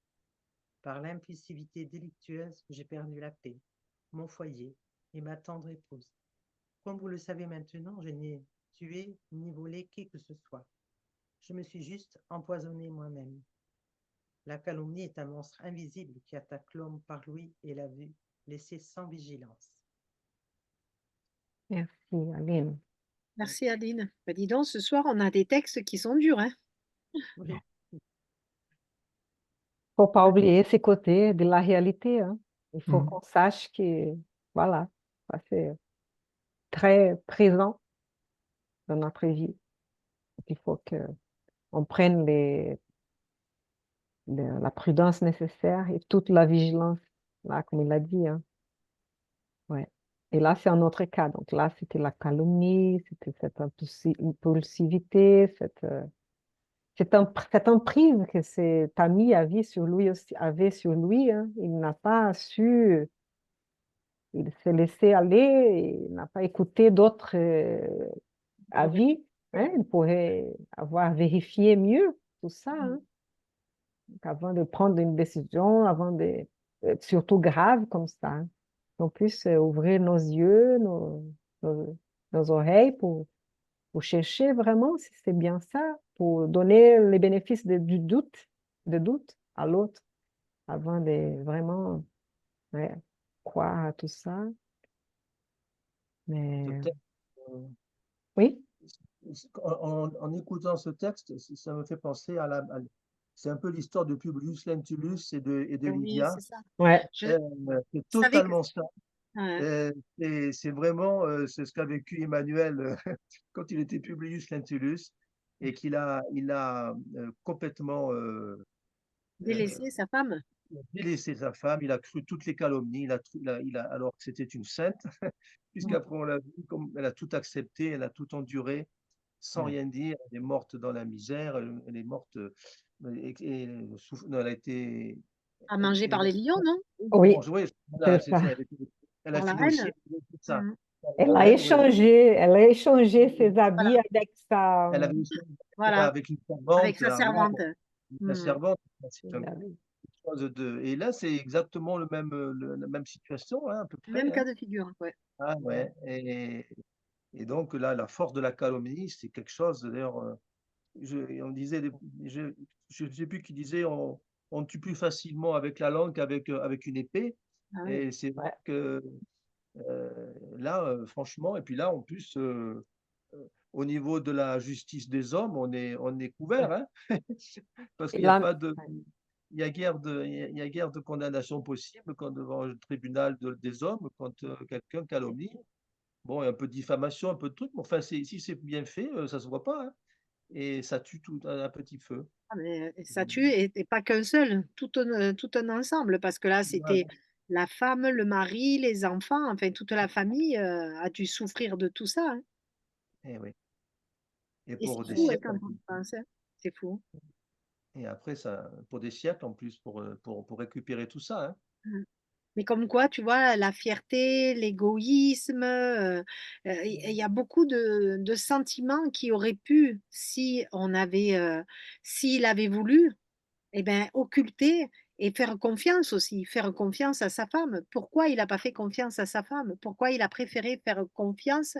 Par l'impulsivité délictueuse, j'ai perdu la paix, mon foyer et ma tendre épouse. Comme vous le savez maintenant, je n'ai tué ni volé qui que ce soit. Je me suis juste empoisonné moi-même. La calomnie est un monstre invisible qui attaque l'homme par l'ouïe et la vue, laissé sans vigilance. Merci, Aline. Merci Aline. Ben, dis donc, ce soir, on a des textes qui sont durs, hein? Oui. faut pas oublier ces côtés de la réalité, hein. Il faut Mhm. qu'on sache que, voilà, ça c'est très présent dans notre vie. Il faut qu'on prenne la prudence nécessaire et toute la vigilance, là, comme il a dit, hein. Ouais. Et là, c'est un autre cas. Donc là, c'était la calomnie, c'était cette impulsivité, cette emprise que cet ami avait sur lui, hein. Il n'a pas su, il s'est laissé aller, il n'a pas écouté d'autres avis, hein. Il pourrait avoir vérifié mieux tout ça, hein, avant de prendre une décision, surtout grave comme ça, hein. Qu'on puisse ouvrir nos yeux, nos- nos oreilles pour chercher vraiment si c'est bien ça, pour donner les bénéfices de doute à l'autre avant de vraiment, ouais, croire à tout ça. Ce Mais texte, euh, oui, en écoutant ce texte, ça me fait penser c'est un peu l'histoire de Publius Lentulus et de Oui, Lydia. c'est ça. ouais, Je Euh, c'est savais que... totalement ça. Ouais. C'est vraiment c'est ce qu'a vécu Emmanuel quand il était Publius Lentulus et il a complètement euh, Délaisser sa femme. délaissé sa femme, il a cru toutes les calomnies, alors que c'était une sainte, puisqu'après on l'a vu, comme elle a tout accepté, elle a tout enduré, sans ouais. rien dire, elle est morte dans la misère, elle est morte, non, elle a été, À manger par les lions, non? Oui, mangée, voilà, c'est c'est ça. ça, elle a Par la fini aussi, reine. c'est ça, Mhm. Elle la a reine, oui, échangé, elle a échangé ses Voilà, habits avec sa... elle avait aussi voilà, avec une avec servante, sa là, voilà, servante. la Mhm. servante, c'est quelque chose de, et là c'est exactement la même situation, hein, à peu près, Même hein. cas de figure, ouais. Ah ouais, et donc là, la force de la calomnie, c'est quelque chose, d'ailleurs, on disait, je ne sais plus qui disait, on tue plus facilement avec la langue qu'avec une épée. Ah oui. Et c'est vrai Ouais. que là, franchement, et puis là, en plus, au niveau de la justice des hommes, on est couvert, hein, parce Et qu'il n'y a là, pas de, ouais. il y a guère de condamnation possible quand devant le tribunal des hommes, quand quelqu'un calomnie. Bon, il y a un peu de diffamation, un peu de trucs, mais enfin, si c'est bien fait, ça se voit pas, hein, et ça tue tout à petit feu. Ah, mais ça tue, et pas qu'un seul, tout un ensemble, parce que là, Voilà. c'était la femme, le mari, les enfants, enfin, toute la famille a dû souffrir de tout ça, hein. Et oui. Et Et c'est pour des fou, hein, siècles quand en on plus. y pense, hein. C'est fou. Et après, ça, pour des siècles en plus, pour récupérer tout ça, hein. Mmh. Mais comme quoi, tu vois, la fierté, l'égoïsme, il y a beaucoup de sentiments qui auraient pu, si on avait, s'il avait voulu, eh ben, occulter et faire confiance aussi, faire confiance à sa femme. Pourquoi il n'a pas fait confiance à sa femme? Pourquoi il a préféré faire confiance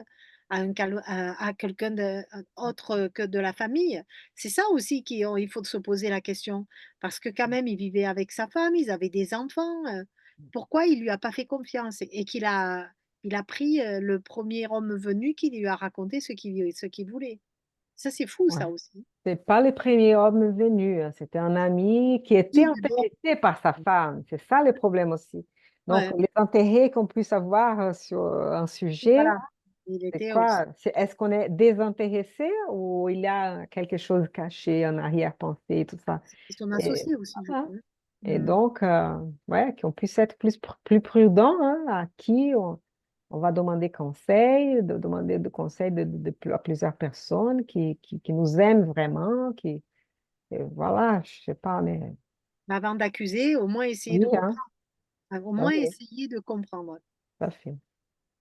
à quelqu'un autre que de la famille? C'est ça aussi il faut se poser la question. Parce que quand même, il vivait avec sa femme, ils avaient des enfants. Pourquoi il lui a pas fait confiance et il a pris le premier homme venu qui lui a raconté ce qu'il voulait. Ça, c'est fou, Ouais. ça aussi. C'est pas le premier homme venu, hein. C'était un ami qui était Oui, mais bon, intéressé par sa femme. C'est ça le problème aussi. Donc, ouais, les intérêts qu'on puisse avoir sur un sujet, voilà. Il c'est était aussi. quoi? Est-ce qu'on est désintéressé ou il y a quelque chose caché en arrière-pensée, tout ça? C'est son Et, associé aussi, je voilà. crois. Et Mm. donc, ouais, qu'on puisse être plus prudent, hein, à qui on va demander conseil, demander de conseil à plusieurs personnes qui nous aiment vraiment, et voilà, je sais pas, mais Mais avant d'accuser, au moins essayer oui, de hein, comprendre. Au ah moins oui, essayer de comprendre. tout à fait.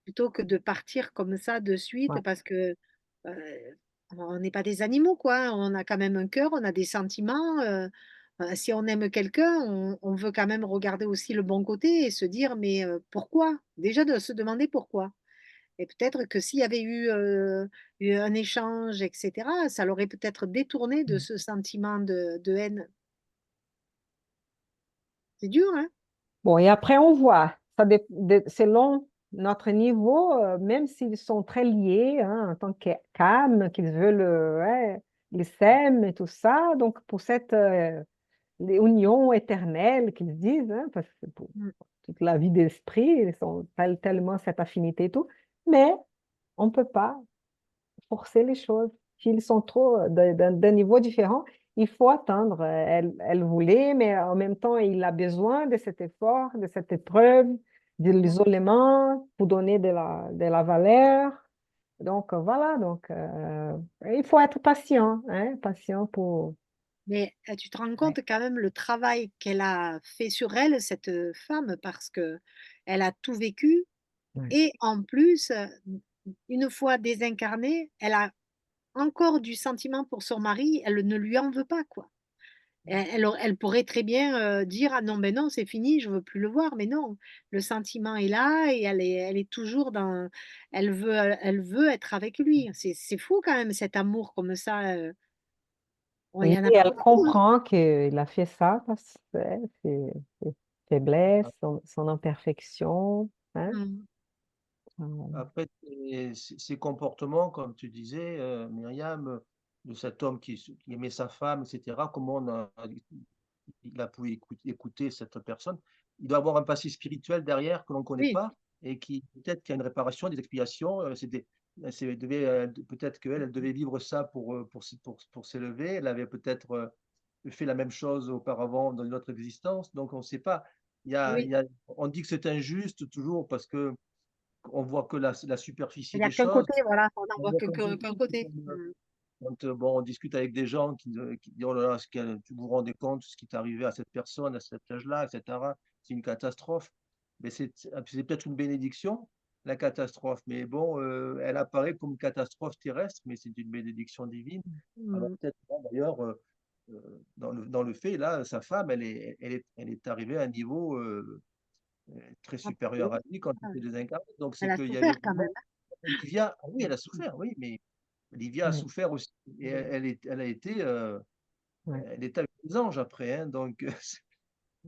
Plutôt que de partir comme ça de Ouais. suite parce que on n'est pas des animaux, quoi. On a quand même un cœur, on a des sentiments. Si on aime quelqu'un, on veut quand même regarder aussi le bon côté et se dire, mais pourquoi? Déjà de se demander pourquoi. Et peut-être que s'il y avait eu un échange, etc., ça l'aurait peut-être détourné de ce sentiment de haine. C'est dur, hein? Bon, et après, on voit, selon notre niveau, même s'ils sont très liés, hein, en tant qu'âmes, qu'ils veulent, ouais, ils s'aiment et tout ça. Donc, pour cette les unions éternelles qu'ils disent, hein, parce que pour Mm. toute la vie d'esprit, ils sont tellement cette affinité et tout, mais on ne peut pas forcer les choses. S'ils sont trop d'un niveau différent, il faut attendre. Elle voulait, mais en même temps, il a besoin de cet effort, de cette épreuve, de l'isolement pour donner de la valeur. Donc, voilà. Donc, il faut être patient, hein, patient pour... Mais tu te rends Ouais, compte quand même le travail qu'elle a fait sur elle, cette femme, parce que elle a tout vécu ouais. et en plus, une fois désincarnée, elle a encore du sentiment pour son mari, elle ne lui en veut pas, quoi. Elle pourrait très bien dire: «Ah non, mais non, c'est fini, je veux plus le voir», mais non, le sentiment est là et elle est toujours dans elle veut être avec lui. C'est fou quand même cet amour comme ça, bon, il Oui, y en a pas elle beaucoup, hein. comprend qu'il a fait ça parce que ses faiblesses, son imperfection, hein. Mmh. Après, ces comportements, comme tu disais, Myriam, de cet homme qui aimait sa femme, etc., comment il a pu écouter cette personne. Il doit avoir un passé spirituel derrière que l'on ne connaît Oui, pas et qui peut-être qu'il y a une réparation, des expiations. Peut-être qu'elle, elle devait vivre ça pour s'élever. Elle avait peut-être fait la même chose auparavant dans une autre existence. Donc on ne sait pas. oui. On dit que c'est injuste toujours parce que on voit que la Il superficie y a des qu'un choses. côté, voilà, on n'en On voit voit qu'un qu'un côté, c'est côté. comme, Mmh. quand, bon, on discute avec des gens qui disent: «Oh là là, tu vous rendez compte de ce qui est arrivé à cette personne, à cet âge-là, et cetera. C'est une catastrophe». Mais c'est peut-être une bénédiction, la catastrophe, mais bon, elle apparaît comme une catastrophe terrestre, mais c'est une bénédiction divine. Alors Mmh. peut-être bon, d'ailleurs, dans le fait, là, sa femme, elle est arrivée à un niveau, très supérieur à lui quand il Ah, était désincarné. Donc c'est elle a qu'il y avait souffert quand même, vraiment Livia, ah oui, elle a souffert, oui, mais Livia a Ouais, souffert aussi et elle a été, ouais, elle était avec les anges après, hein, donc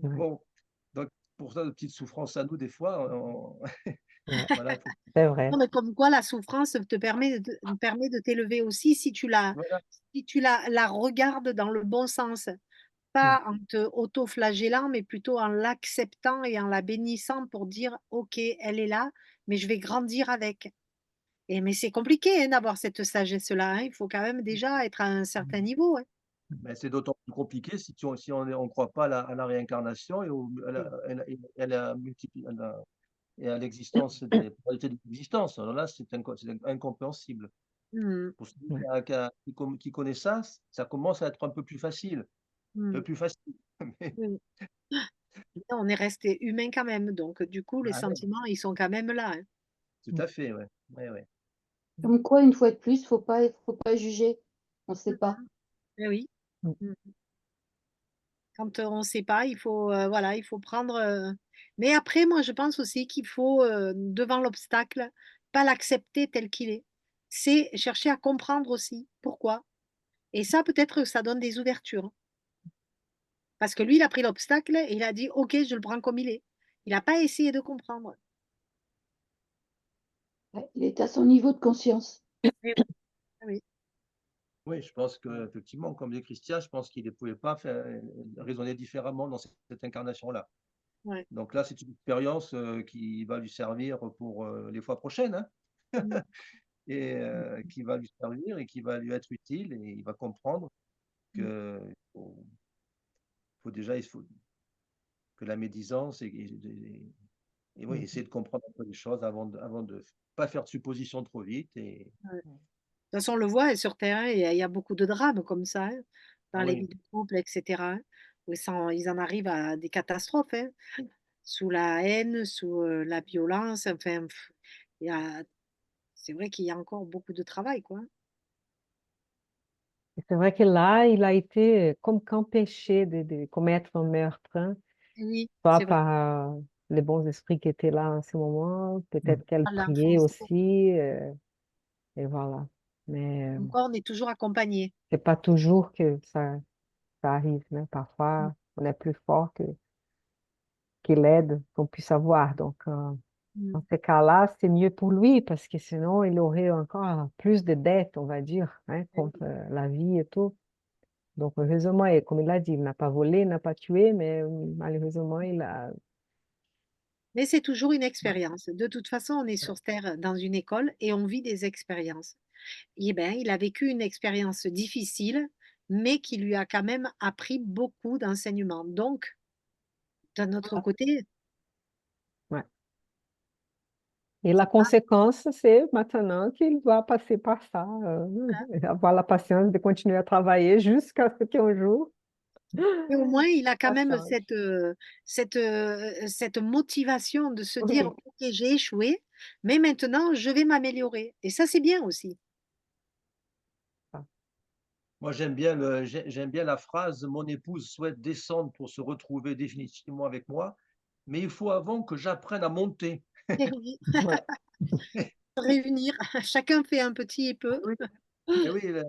ouais, bon, donc pour ça, de petites souffrances à nous des fois, ouais. voilà, faut C'est non, vrai. mais comme quoi la souffrance permet de t'élever aussi voilà, si tu la regardes dans le bon sens. Ouais, Pas en te auto-flagellant, mais plutôt en l'acceptant et en la bénissant pour dire: «OK, elle est là, mais je vais grandir avec». Et mais c'est compliqué, hein, d'avoir cette sagesse-là, hein. Il faut quand même déjà être à un certain niveau, hein. mais c'est d'autant plus compliqué si on croit pas à la réincarnation et et à l'existence des probabilités d'existence. Alors là, c'est incompréhensible. Mmh. Pour celui ouais, qui connaît ça, ça commence à être un peu plus facile, un peu Mmh. plus facile. Mais Oui. Non, on est resté humain quand même, donc du coup, les ah ouais, sentiments, ils sont quand même là, hein. tout à fait, ouais. Ouais, ouais. Comme quoi, une fois de plus, faut pas juger. On ne sait pas. Eh oui. mm, Mmh. Quand, on ne sait pas, voilà, il faut prendre, mais après, moi, je pense aussi qu'il faut, devant l'obstacle, pas l'accepter tel qu'il est. C'est chercher à comprendre aussi pourquoi et ça, peut-être que ça donne des ouvertures. Parce que lui, il a pris l'obstacle et il a dit: «OK, je le prends comme il est». Il a pas essayé de comprendre. Ouais, il est à son niveau de conscience. Oui, oui. Oui, je pense qu'effectivement, comme dit Christian, je pense qu'il ne pouvait pas raisonner différemment dans cette incarnation-là. Ouais. Donc là, c'est une expérience qui va lui servir pour les fois prochaines, hein, Mmh. et qui va lui servir et qui va lui être utile et il va comprendre Mmh. que il faut que la médisance et oui, mm. essayer de comprendre un peu les choses avant de pas faire de suppositions trop vite et Ouais. De toute façon, on le voit, sur terrain, il y a beaucoup de drames comme ça, hein, dans ah les oui, vies de couple et cetera, hein, où ils en arrivent à des catastrophes, hein, sous la haine, sous, la violence, enfin, il y a c'est vrai qu'il y a encore beaucoup de travail, quoi. Et c'est vrai que là, il a été comme qu'empêché de commettre un meurtre, hein. Oui, Pas c'est vrai. par les bons esprits qui étaient là en ce moment, peut-être qu'elle Par priait l'enfance, aussi, et voilà. Mais comme quoi on est toujours accompagné. c'est pas toujours que ça arrive, hein. Mmh. Parfois, on est plus fort que l'aide qu'on puisse avoir. Donc, Mmh. dans ces cas-là, c'est mieux pour lui parce que sinon, il aurait encore plus de dettes, on va dire, hein, Eh contre oui. la vie et tout. Donc, heureusement, et comme il a dit, il n'a pas volé, il n'a pas tué, mais malheureusement, il a... Mais c'est toujours une expérience. De toute façon, on est sur Terre dans une école et on vit des expériences. Eh ben, il a vécu une expérience difficile, mais qui lui a quand même appris beaucoup d'enseignements. Donc, d'un autre côté, Ouais. Et la conséquence, c'est maintenant qu'il doit passer par ça, avoir la patience de continuer à travailler jusqu'à ce qu'un jour, mais au moins, il a quand ça même change. cette motivation de se dire, Oui, OK, j'ai échoué, mais maintenant, je vais m'améliorer. Et ça, c'est bien aussi. Moi, j'aime bien la phrase: «Mon épouse souhaite descendre pour se retrouver définitivement avec moi, mais il faut avant que j'apprenne à monter». Et oui, ouais, réunir, chacun fait un petit peu. Oui, et oui, les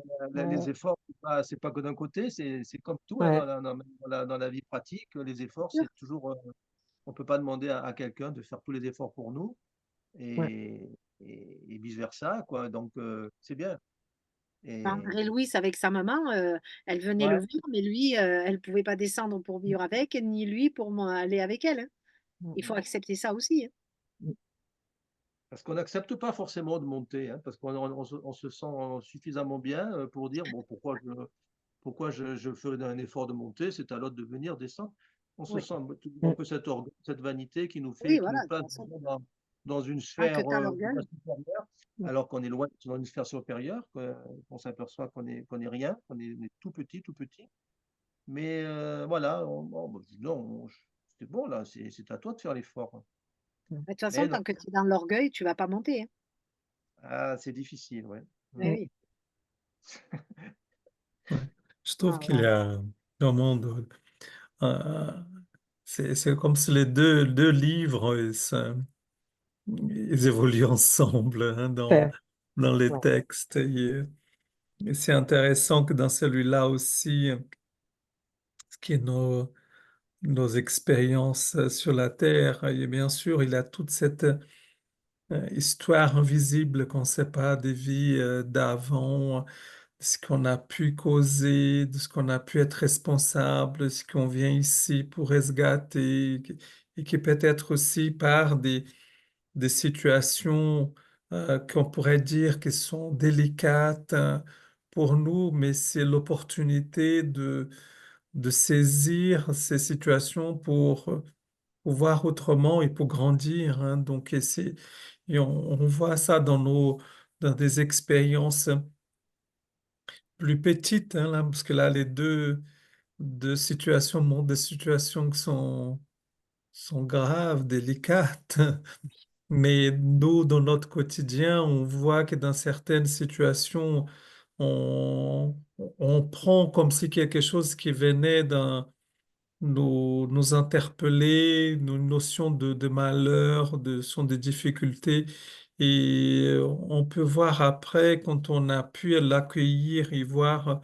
ouais, efforts, c'est pas que d'un côté, c'est comme tout, hein, ouais, dans la vie pratique, les efforts, c'est toujours, on peut pas demander à quelqu'un de faire tous les efforts pour nous ouais. et vice versa, quoi, donc c'est bien et André-Louis avec sa maman, elle venait le ouais. voir, mais lui, elle pouvait pas descendre pour vivre avec, ni lui pour aller avec elle, hein. Il faut accepter ça aussi, hein. Parce qu'on n'accepte pas forcément de monter, hein, parce on se sent suffisamment bien, pour dire: «Bon, pourquoi je ferais un effort de monter? C'est à l'autre de venir descendre». On se Oui, sent toujours un Mm. peu cette orgueil, cette vanité oui, qui nous voilà, de toute place façon, dans une tant que sphère, tu as bien l'orgueil. supérieure, alors qu'on est loin dans une sphère supérieure, qu'on s'aperçoit qu'on est rien, on est tout petit, tout petit. Mais voilà, bah, non, c'est bon là, c'est à toi de faire l'effort, hein. De toute façon, Mais non, tant que tu es dans l'orgueil, tu vas pas monter, hein. ah, c'est difficile, ouais. Mmh. Mais Mm. oui. Ouais. Je trouve Ah, qu'il y voilà. a vraiment euh, c'est comme si les deux livres ils évoluent ensemble hein, C'est- dans les ouais. textes. Et c'est intéressant que dans celui-là aussi, ce qui est nos expériences sur la Terre, et bien sûr, il a toute cette histoire invisible qu'on ne sait pas des vies d'avant, de ce qu'on a pu causer, de ce qu'on a pu être responsable, de ce qu'on vient ici pour resgater, et qui peut être aussi par des situations qu'on pourrait dire qui sont délicates pour nous, mais c'est l'opportunité de saisir ces situations pour voir autrement et pour grandir, hein. Donc, et on voit ça dans des expériences plus petites, hein, là, parce que là, les deux situations montrent des situations qui sont graves, délicates. Mais nous, dans notre quotidien, on voit que dans certaines situations, on prend comme si quelque chose qui venait nous interpeller, une notion de malheur, sont des difficultés. Et on peut voir après, quand on a pu l'accueillir et voir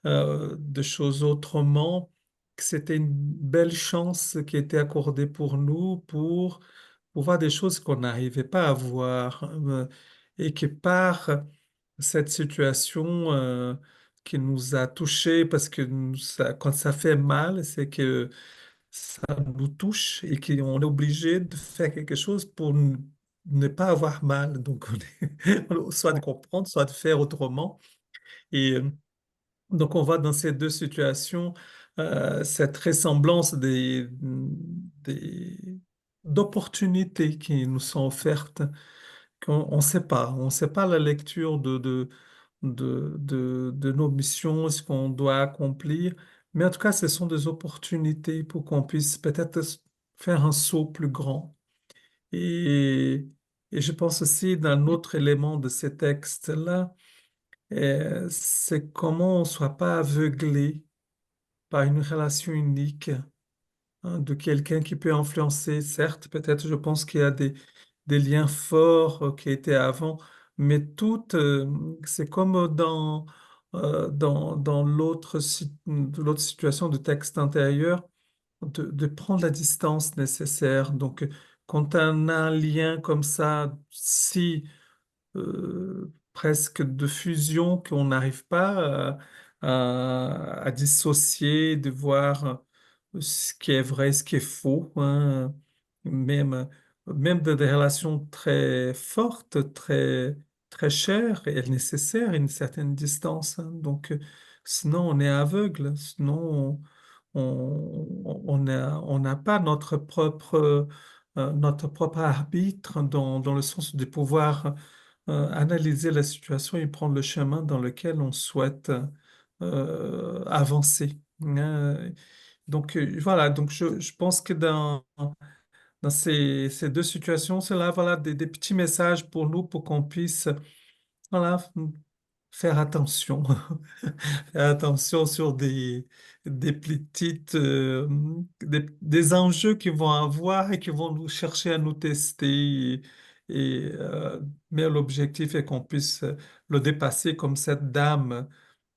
de choses autrement, que c'était une belle chance qui était accordée pour nous pour voir des choses qu'on n'arrivait pas à voir et que par cette situation qui nous a touchés parce que quand ça fait mal, c'est que ça nous touche et qu'on est obligé de faire quelque chose pour ne pas avoir mal. Donc, soit de Ouais. comprendre, soit de faire autrement. Et donc, on voit dans ces deux situations cette ressemblance d'opportunités qui nous sont offertes, qu'on ne sait pas. On ne sait pas la lecture de nos missions, ce qu'on doit accomplir. Mais en tout cas, ce sont des opportunités pour qu'on puisse peut-être faire un saut plus grand. Et, et je pense aussi d'un autre élément de ces textes-là, c'est comment on ne soit pas aveuglé par une relation unique hein, de quelqu'un qui peut influencer. Certes, peut-être, je pense qu'il y a des liens forts qui étaient avant, mais tout, c'est comme dans l'autre situation du texte antérieur, de prendre la distance nécessaire. Donc, quand on a un lien comme ça, si presque de fusion qu'on n'arrive pas à dissocier, de voir ce qui est vrai, ce qui est faux, hein. Même, même des relations très fortes, très chères et nécessaires, une certaine distance, hein. Donc, sinon, on est aveugle, sinon, on n'a pas notre propre arbitre dans le sens de pouvoir analyser la situation et prendre le chemin dans lequel on souhaite avancer, hein. Donc voilà, donc je pense que dans ces deux situations, c'est là, voilà, des petits messages pour nous pour qu'on puisse voilà, faire attention. Faire attention sur des petites, des enjeux qu'ils vont avoir et qui vont nous chercher à nous tester. Mais l'objectif est qu'on puisse le dépasser comme cette dame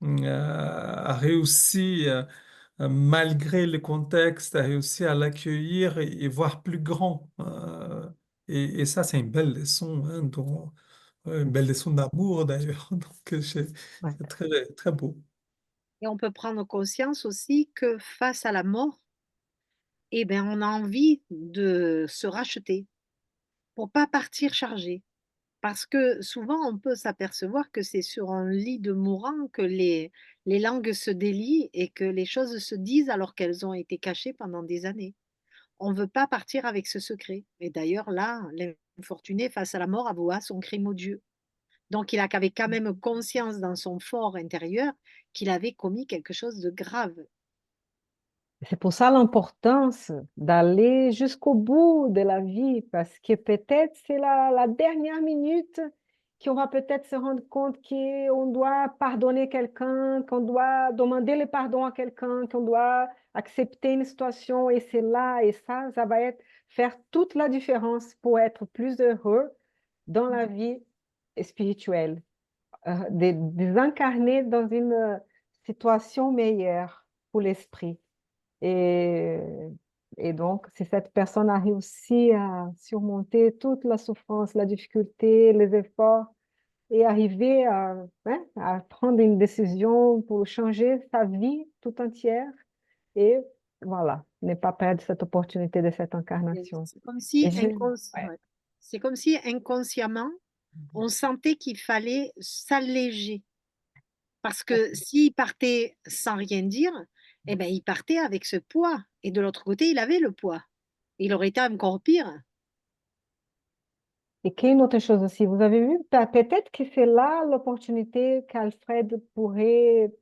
a réussi, malgré le contexte, a réussi à l'accueillir et voir plus grand. Et ça, c'est une belle leçon, hein, une belle leçon d'amour d'ailleurs. Donc, Ouais. c'est très, très beau. Et on peut prendre conscience aussi que face à la mort, eh ben, on a envie de se racheter pour pas partir chargé. Parce que souvent, on peut s'apercevoir que c'est sur un lit de mourant que les langues se délient et que les choses se disent alors qu'elles ont été cachées pendant des années. On ne veut pas partir avec ce secret. Et d'ailleurs, là, l'infortuné, face à la mort, avoua son crime odieux. Donc, il avait quand même conscience dans son fort intérieur qu'il avait commis quelque chose de grave. C'est pour ça l'importance d'aller jusqu'au bout de la vie, parce que peut-être c'est la dernière minute qu'on va peut-être se rendre compte qu'on doit pardonner quelqu'un, qu'on doit demander le pardon à quelqu'un, qu'on doit accepter une situation, et c'est là, et ça va faire toute la différence pour être plus heureux dans la vie spirituelle, désincarner dans une situation meilleure pour l'esprit. Et, et donc, si cette personne a réussi à surmonter toute la souffrance, la difficulté, les efforts, et arriver à prendre une décision pour changer sa vie tout entière, et voilà, ne pas perdre cette opportunité de cette incarnation. C'est comme si, Et ouais. ouais. C'est comme si inconsciemment, on sentait qu'il fallait s'alléger. Parce que s'il partait sans rien dire, eh ben, il partait avec ce poids. Et de l'autre côté, il avait le poids. Il aurait été encore pire. Et qu'il y a une autre chose aussi, vous avez vu, peut-être que c'est là l'opportunité qu'Alfred pourrait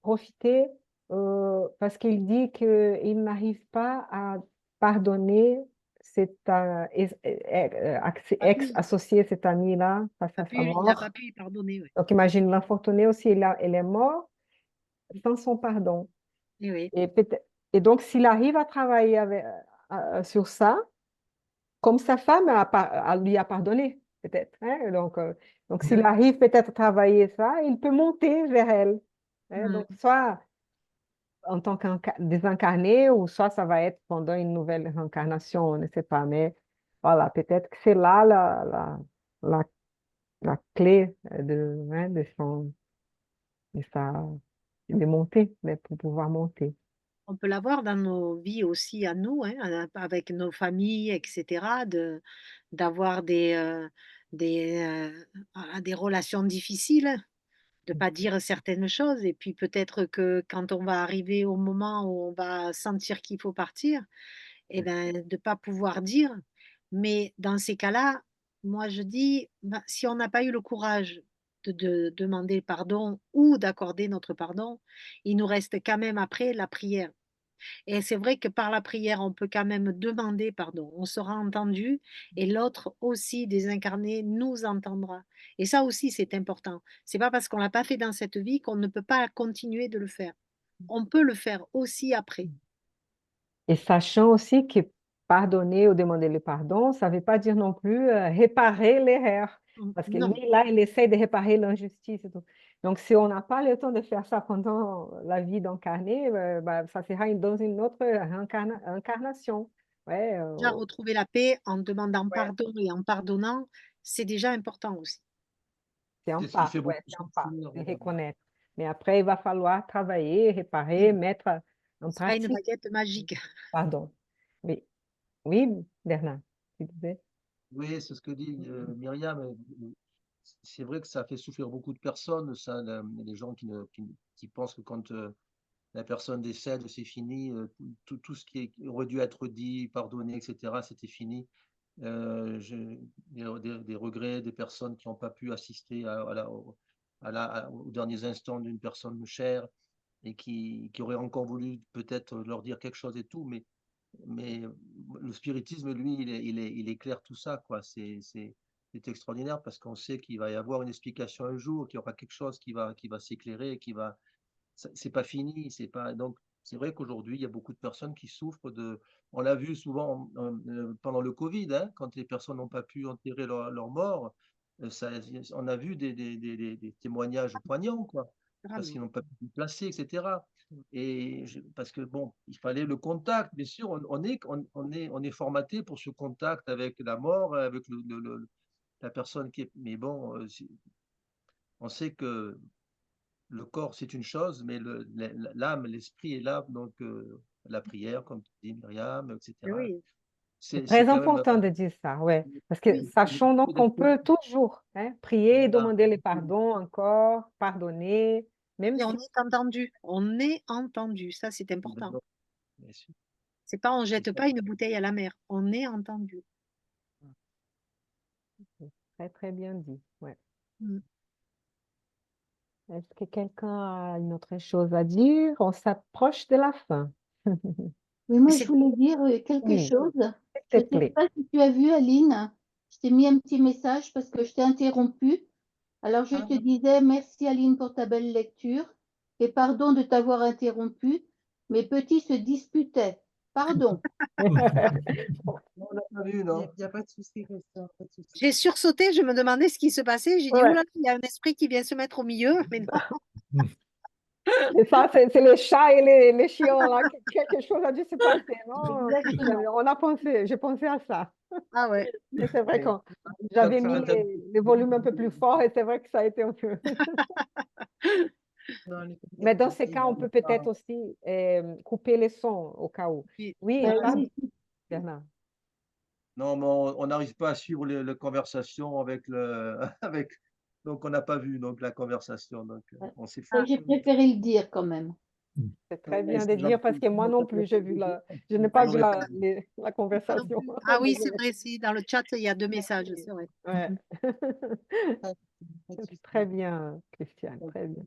profiter, parce qu'il dit qu'il n'arrive pas à pardonner cet ex-associé, cet ami-là, face à sa Il n'a pas mort. pu y pardonner. Ouais. Donc imagine, l'infortuné aussi, il est mort sans son pardon. Eh oui. Et donc, s'il arrive à travailler sur ça, comme sa femme lui a pardonné, peut-être, hein. Donc s'il arrive peut-être à travailler ça, il peut monter vers elle, hein. Donc, soit en tant que désincarné, ou soit ça va être pendant une nouvelle réincarnation, on ne sait pas. Mais voilà, peut-être que c'est là la, la clé hein, de monter, mais pour pouvoir monter. On peut l'avoir dans nos vies aussi à nous, hein, avec nos familles, etc., d'avoir des relations difficiles, de ne pas dire certaines choses. Et puis peut-être que quand on va arriver au moment où on va sentir qu'il faut partir, eh ben, de ne pas pouvoir dire. Mais dans ces cas-là, moi je dis, ben, si on n'a pas eu le courage de demander pardon ou d'accorder notre pardon, il nous reste quand même après la prière. Et c'est vrai que par la prière, on peut quand même demander pardon. On sera entendu et l'autre aussi désincarné nous entendra. Et ça aussi, c'est important. C'est pas parce qu'on l'a pas fait dans cette vie qu'on ne peut pas continuer de le faire. On peut le faire aussi après. Et sachant aussi que pardonner ou demander le pardon, ça ne veut pas dire non plus réparer l'erreur. Parce que Non, lui, là, il essaie de réparer l'injustice et tout. Donc, si on n'a pas le temps de faire ça pendant la vie d'incarné, ça sera dans une autre incarnation. Ouais, déjà retrouver la paix en demandant ouais, pardon et en pardonnant, c'est déjà important aussi. c'est un C'est ce qui pas, fait ouais, beaucoup c'est un pas souffrir. de reconnaître. Mais après, il va falloir travailler, réparer, mettre en Ce sera une pratique. baguette magique. Pardon. Mais oui, Bernard, tu disais. Oui, c'est ce que dit Myriam. C'est vrai que ça fait souffrir beaucoup de personnes, ça, les gens qui pensent que quand la personne décède, c'est fini, tout ce aurait dû être dit, pardonné, etc., c'était fini. Des regrets, des personnes qui n'ont pas pu assister aux derniers instants d'une personne chère et qui auraient encore voulu peut-être leur dire quelque chose et tout, mais le spiritisme, lui, il éclaire tout ça, quoi. C'est extraordinaire parce qu'on sait qu'il va y avoir une explication un jour, qu'il y aura quelque chose qui va s'éclairer, c'est pas fini, c'est pas, donc, c'est vrai qu'aujourd'hui, il y a beaucoup de personnes qui souffrent on l'a vu souvent pendant le Covid, hein, quand les personnes n'ont pas pu enterrer leur mort, on a vu des témoignages poignants, quoi, parce Vraiment. qu'ils n'ont pas pu se placer, etc. Parce que bon, il fallait le contact, bien sûr, on est formaté pour ce contact avec la mort, avec la personne qui est, mais bon, on sait que le corps, c'est une chose, mais l'âme, l'esprit est là, donc la prière, comme tu dis, Myriam, etc. Oui, C'est C'est très quand même important de dire ça, ouais. Parce que oui. sachons donc qu'on peut toujours prier, et Voilà. demander les pardons encore, pardonner, même Et on si est entendu. On est entendu. Ça, c'est important. Bien sûr. C'est pas on C'est jette ça. pas une bouteille à la mer. On est entendu. c'est très très bien dit. Ouais. Mm. Est-ce que quelqu'un a une autre chose à dire? On s'approche de la fin. Oui, moi, je C'est voulais dire quelque Oui, chose. Je s'il ne te sais plaît. pas si tu as vu, Aline, je t'ai mis un petit message parce que je t'ai interrompu. Alors, je te disais merci, Aline, pour ta belle lecture et pardon de t'avoir interrompu. Mes petits se disputaient. Pardon. Non, on n'a pas vu, Il non? n'y a pas de souci, Christian, pas de souci. J'ai sursauté, je me demandais ce qui se passait. J'ai dit, Ouais. oula, il y a un esprit qui vient se mettre au milieu. Mais non. Et ça, c'est les chats et les chiens, là. Quelque chose a dû se passer, non, Christiane? Exactement. On a pensé, j'ai pensé à ça. Ah ouais. Et c'est vrai Mais que ça j'avais fait mis un tas de- les volumes un peu plus forts et c'est vrai que ça a été un peu. Non, Mais dans ces il cas, on peut peut-être aussi couper les sons au cas où. Oui. Oui, Ben pardon, oui, Bernard. Non, mais on n'arrive pas à suivre la conversation avec avec, donc on n'a pas vu donc la conversation, donc on s'est moi, Ah, j'ai préféré le dire quand même. C'est très Mais bien de c'est dire parce gentil. que moi non plus, je n'ai On pas vu l'aurait pas vu. la moi non conversation. plus. Ah oui, c'est Désolée. vrai, si dans le chat, il y a deux messages, c'est vrai. Ouais. pas de souci. Très bien, Christiane, très bien.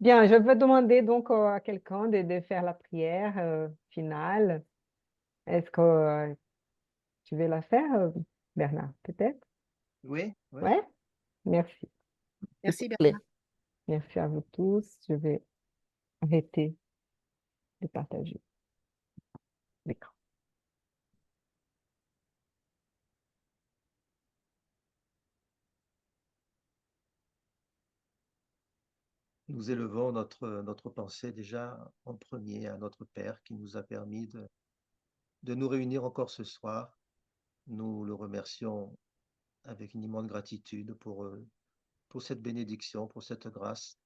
Bien, je vais demander donc à quelqu'un de faire la prière finale. Est-ce que tu veux la faire, Bernard, peut-être? Oui, oui. Ouais, merci. S'il te Merci, plaît. Bernard. Merci à vous tous. Je vais arrêter de partager l'écran. Nous élevons notre pensée déjà en premier à notre Père qui nous a permis de nous réunir encore ce soir. Nous le remercions avec une immense gratitude pour cette bénédiction, pour cette grâce.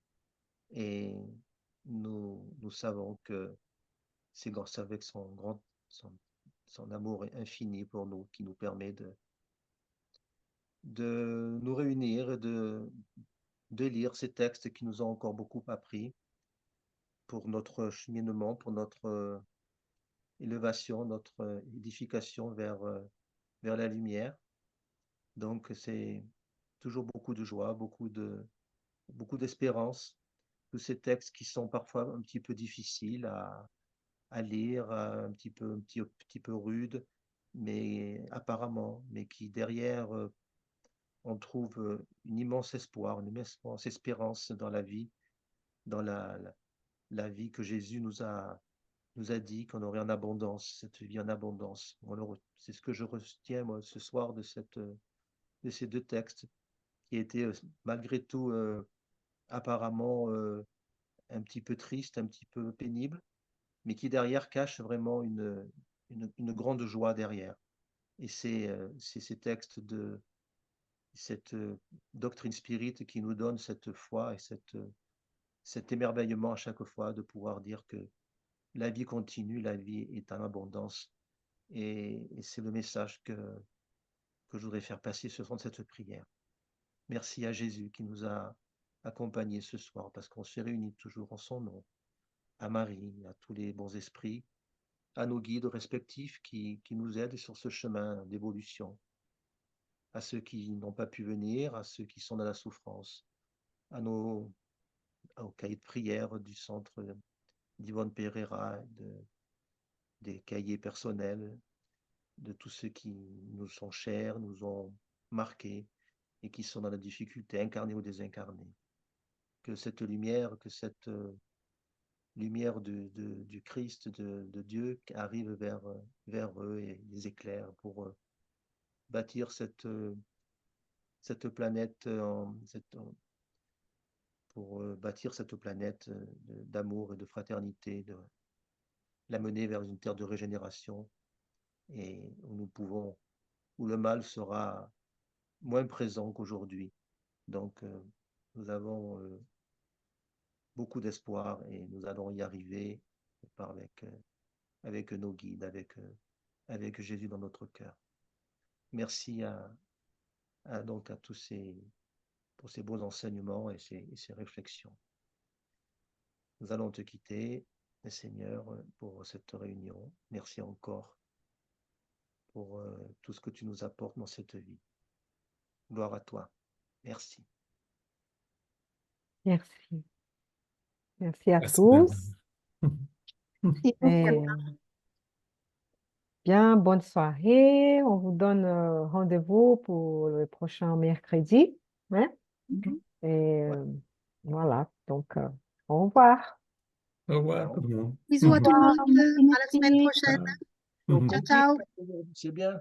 Et nous savons que c'est grâce avec son amour infini pour nous qui nous permet de nous réunir et de lire ces textes qui nous ont encore beaucoup appris pour notre cheminement, pour notre élévation, notre édification vers la lumière. Donc, c'est toujours beaucoup de joie, beaucoup d'espérance. Tous ces textes qui sont parfois un petit peu difficiles à lire, un petit peu rudes, mais apparemment, mais qui derrière, on trouve une immense espoir, une immense espérance dans la vie, dans la vie que Jésus nous a dit qu'on aurait en abondance, cette vie en abondance. C'est ce que je retiens, moi, ce soir de ces deux textes, qui étaient malgré tout apparemment un petit peu tristes, un petit peu pénibles, mais qui derrière cachent vraiment une grande joie derrière. Et c'est ces textes cette doctrine spirit qui nous donne cette foi et cet émerveillement à chaque fois de pouvoir dire que la vie continue, la vie est en abondance. Et c'est le message que je voudrais faire passer ce soir de cette prière. Merci à Jésus qui nous a accompagnés ce soir parce qu'on se réunit toujours en son nom, à Marie, à tous les bons esprits, à nos guides respectifs qui nous aident sur ce chemin d'évolution, à ceux qui n'ont pas pu venir, à ceux qui sont dans la souffrance, au cahier de prière du centre d'Yvonne Pereira, des cahiers personnels, de tous ceux qui nous sont chers, nous ont marqués et qui sont dans la difficulté, incarnés ou désincarnés. Que cette lumière du Christ, de Dieu, arrive vers eux et les éclaire pour bâtir cette planète, bâtir cette planète d'amour et de fraternité, de la mener vers une terre de régénération et où le mal sera moins présent qu'aujourd'hui. Donc, nous avons beaucoup d'espoir et nous allons y arriver avec nos guides, avec Jésus dans notre cœur. Merci donc à tous pour ces beaux enseignements et ces réflexions. Nous allons te quitter, Seigneur, pour cette réunion. Merci encore pour tout ce que tu nous apportes dans cette vie. Gloire à toi. Merci. Merci. Merci à Merci, tous. Merci beaucoup. Et bien, bonne soirée. On vous donne rendez-vous pour le prochain mercredi. Hein? Et voilà, donc au revoir. Au revoir tout le monde. Bisous à tout le monde. Merci, À la semaine merci. prochaine. Au Mhm. compris, Ciao. c'est bien.